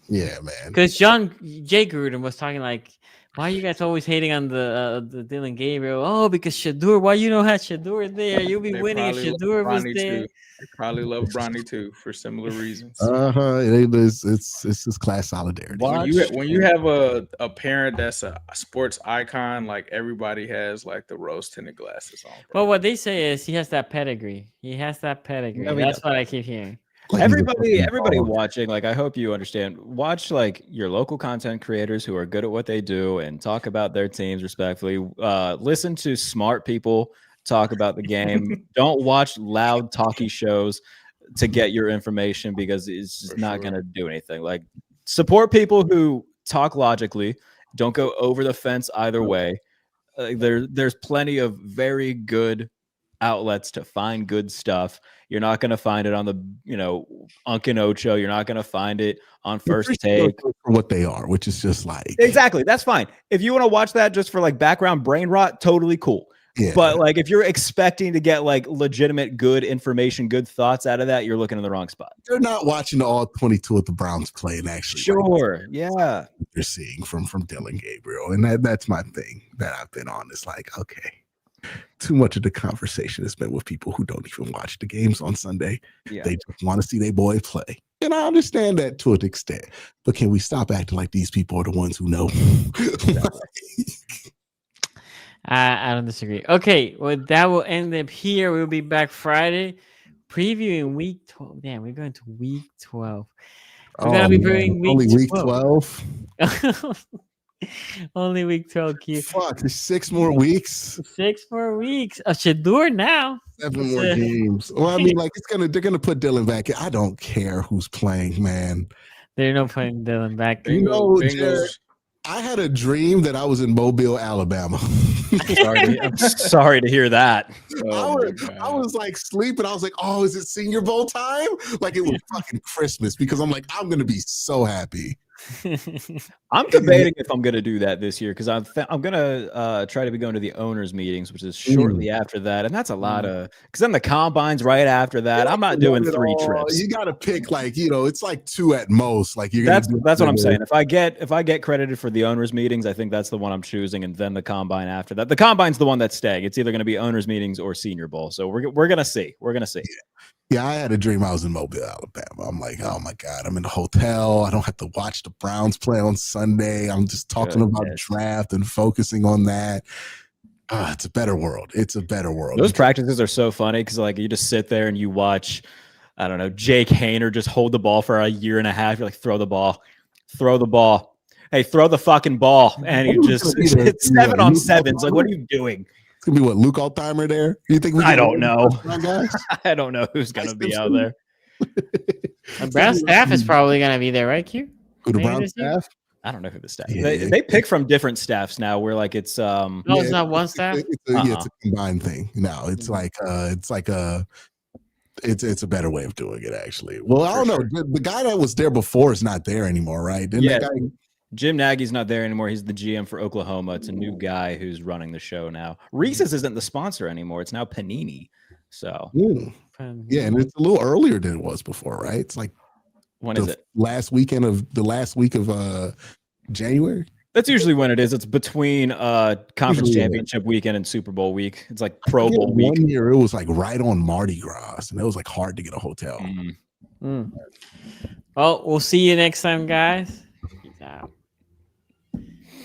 Yeah, man. Because Jay Gruden was talking like, why are you guys always hating on the Dylan Gabriel? Oh, because Shedeur. Why you don't have Shedeur there? You'll be winning if Shedeur was there. They probably love Bronny too for similar reasons. It's just class solidarity. When you have a parent that's a sports icon, like everybody has like the rose-tinted glasses on. Well, what they say is he has that pedigree. That's what I keep hearing. Like everybody watching, like, I hope you understand, watch like your local content creators who are good at what they do and talk about their teams respectfully. Listen to smart people talk about the game. Don't watch loud talky shows to get your information, because it's just not going to do anything. Like, support people who talk logically. Don't go over the fence either way. There's plenty of very good outlets to find good stuff. You're not going to find it on the, Unkin Ocho. You're not going to find it on First Take. For what they are, which is just like. Exactly. That's fine. If you want to watch that just for like background brain rot, totally cool. Yeah. But like, if you're expecting to get like legitimate good information, good thoughts out of that, you're looking in the wrong spot. They're not watching all 22 of the Browns play and actually. Sure. Yeah. They're seeing from Dylan Gabriel. And that's my thing that I've been on. It's like, okay. Too much of the conversation has been with people who don't even watch the games on Sunday. Yeah. They just want to see their boy play. And I understand that to an extent. But can we stop acting like these people are the ones who know? I don't disagree. Okay, well, that will end up here. We'll be back Friday previewing week 12. Damn, we're going to week 12. We're going to be previewing week 12. Only week 12, Q. Fuck, there's 6 more weeks. 6 more weeks. Shedeur now. 7 more games. Well, I mean, like, they're gonna put Dylan back in. I don't care who's playing, man. They're not putting Dylan back. Bengals. I had a dream that I was in Mobile, Alabama. I'm sorry to hear that. I was like sleeping. I was like, oh, is it Senior Bowl time? Like it was fucking Christmas, because I'm like, I'm gonna be so happy. I'm debating if I'm going to do that this year because I'm going to try to be going to the owners meetings, which is shortly after that, and that's a lot of because then the combine's right after that. I'm not doing 3 trips. You got to pick like it's like 2 at most. Like that's what I'm saying. If I get credited for the owners meetings, I think that's the one I'm choosing, and then the combine after that. The combine's the one that's staying. It's either going to be owners meetings or Senior Bowl. So we're gonna see. We're gonna see. Yeah, I had a dream I was in Mobile, Alabama. I'm like, oh my God, I'm in the hotel. I don't have to watch the Browns play on Sunday. I'm just talking about draft and focusing on that. It's a better world. It's a better world. Those practices are so funny because like you just sit there and you watch, I don't know, Jake Hayner just hold the ball for a year and a half. You're like, throw the ball. Hey, throw the fucking ball. And you just it's 7 on 7s. Like, what are you doing? It's gonna be what, Luke Altheimer there? You think? I don't know. I don't know who's gonna be out there. The Brown staff is probably gonna be there, right? Q. Who the Brown staff? I don't know who the staff. They pick from different staffs now. Where like it's no, it's not one staff. It's a combined thing. No, it's like it's a better way of doing it actually. Well, I don't know. The guy that was there before is not there anymore, right? Didn't that guy? Jim Nagy's not there anymore. He's the GM for Oklahoma. It's a new guy who's running the show now. Reese's isn't the sponsor anymore. It's now Panini. So yeah, and it's a little earlier than it was before, right? It's like when is it? The last week of January. That's usually when it is. It's between conference championship weekend and Super Bowl week. It's like Pro Bowl week. One year it was like right on Mardi Gras, and it was like hard to get a hotel. Well, we'll see you next time, guys.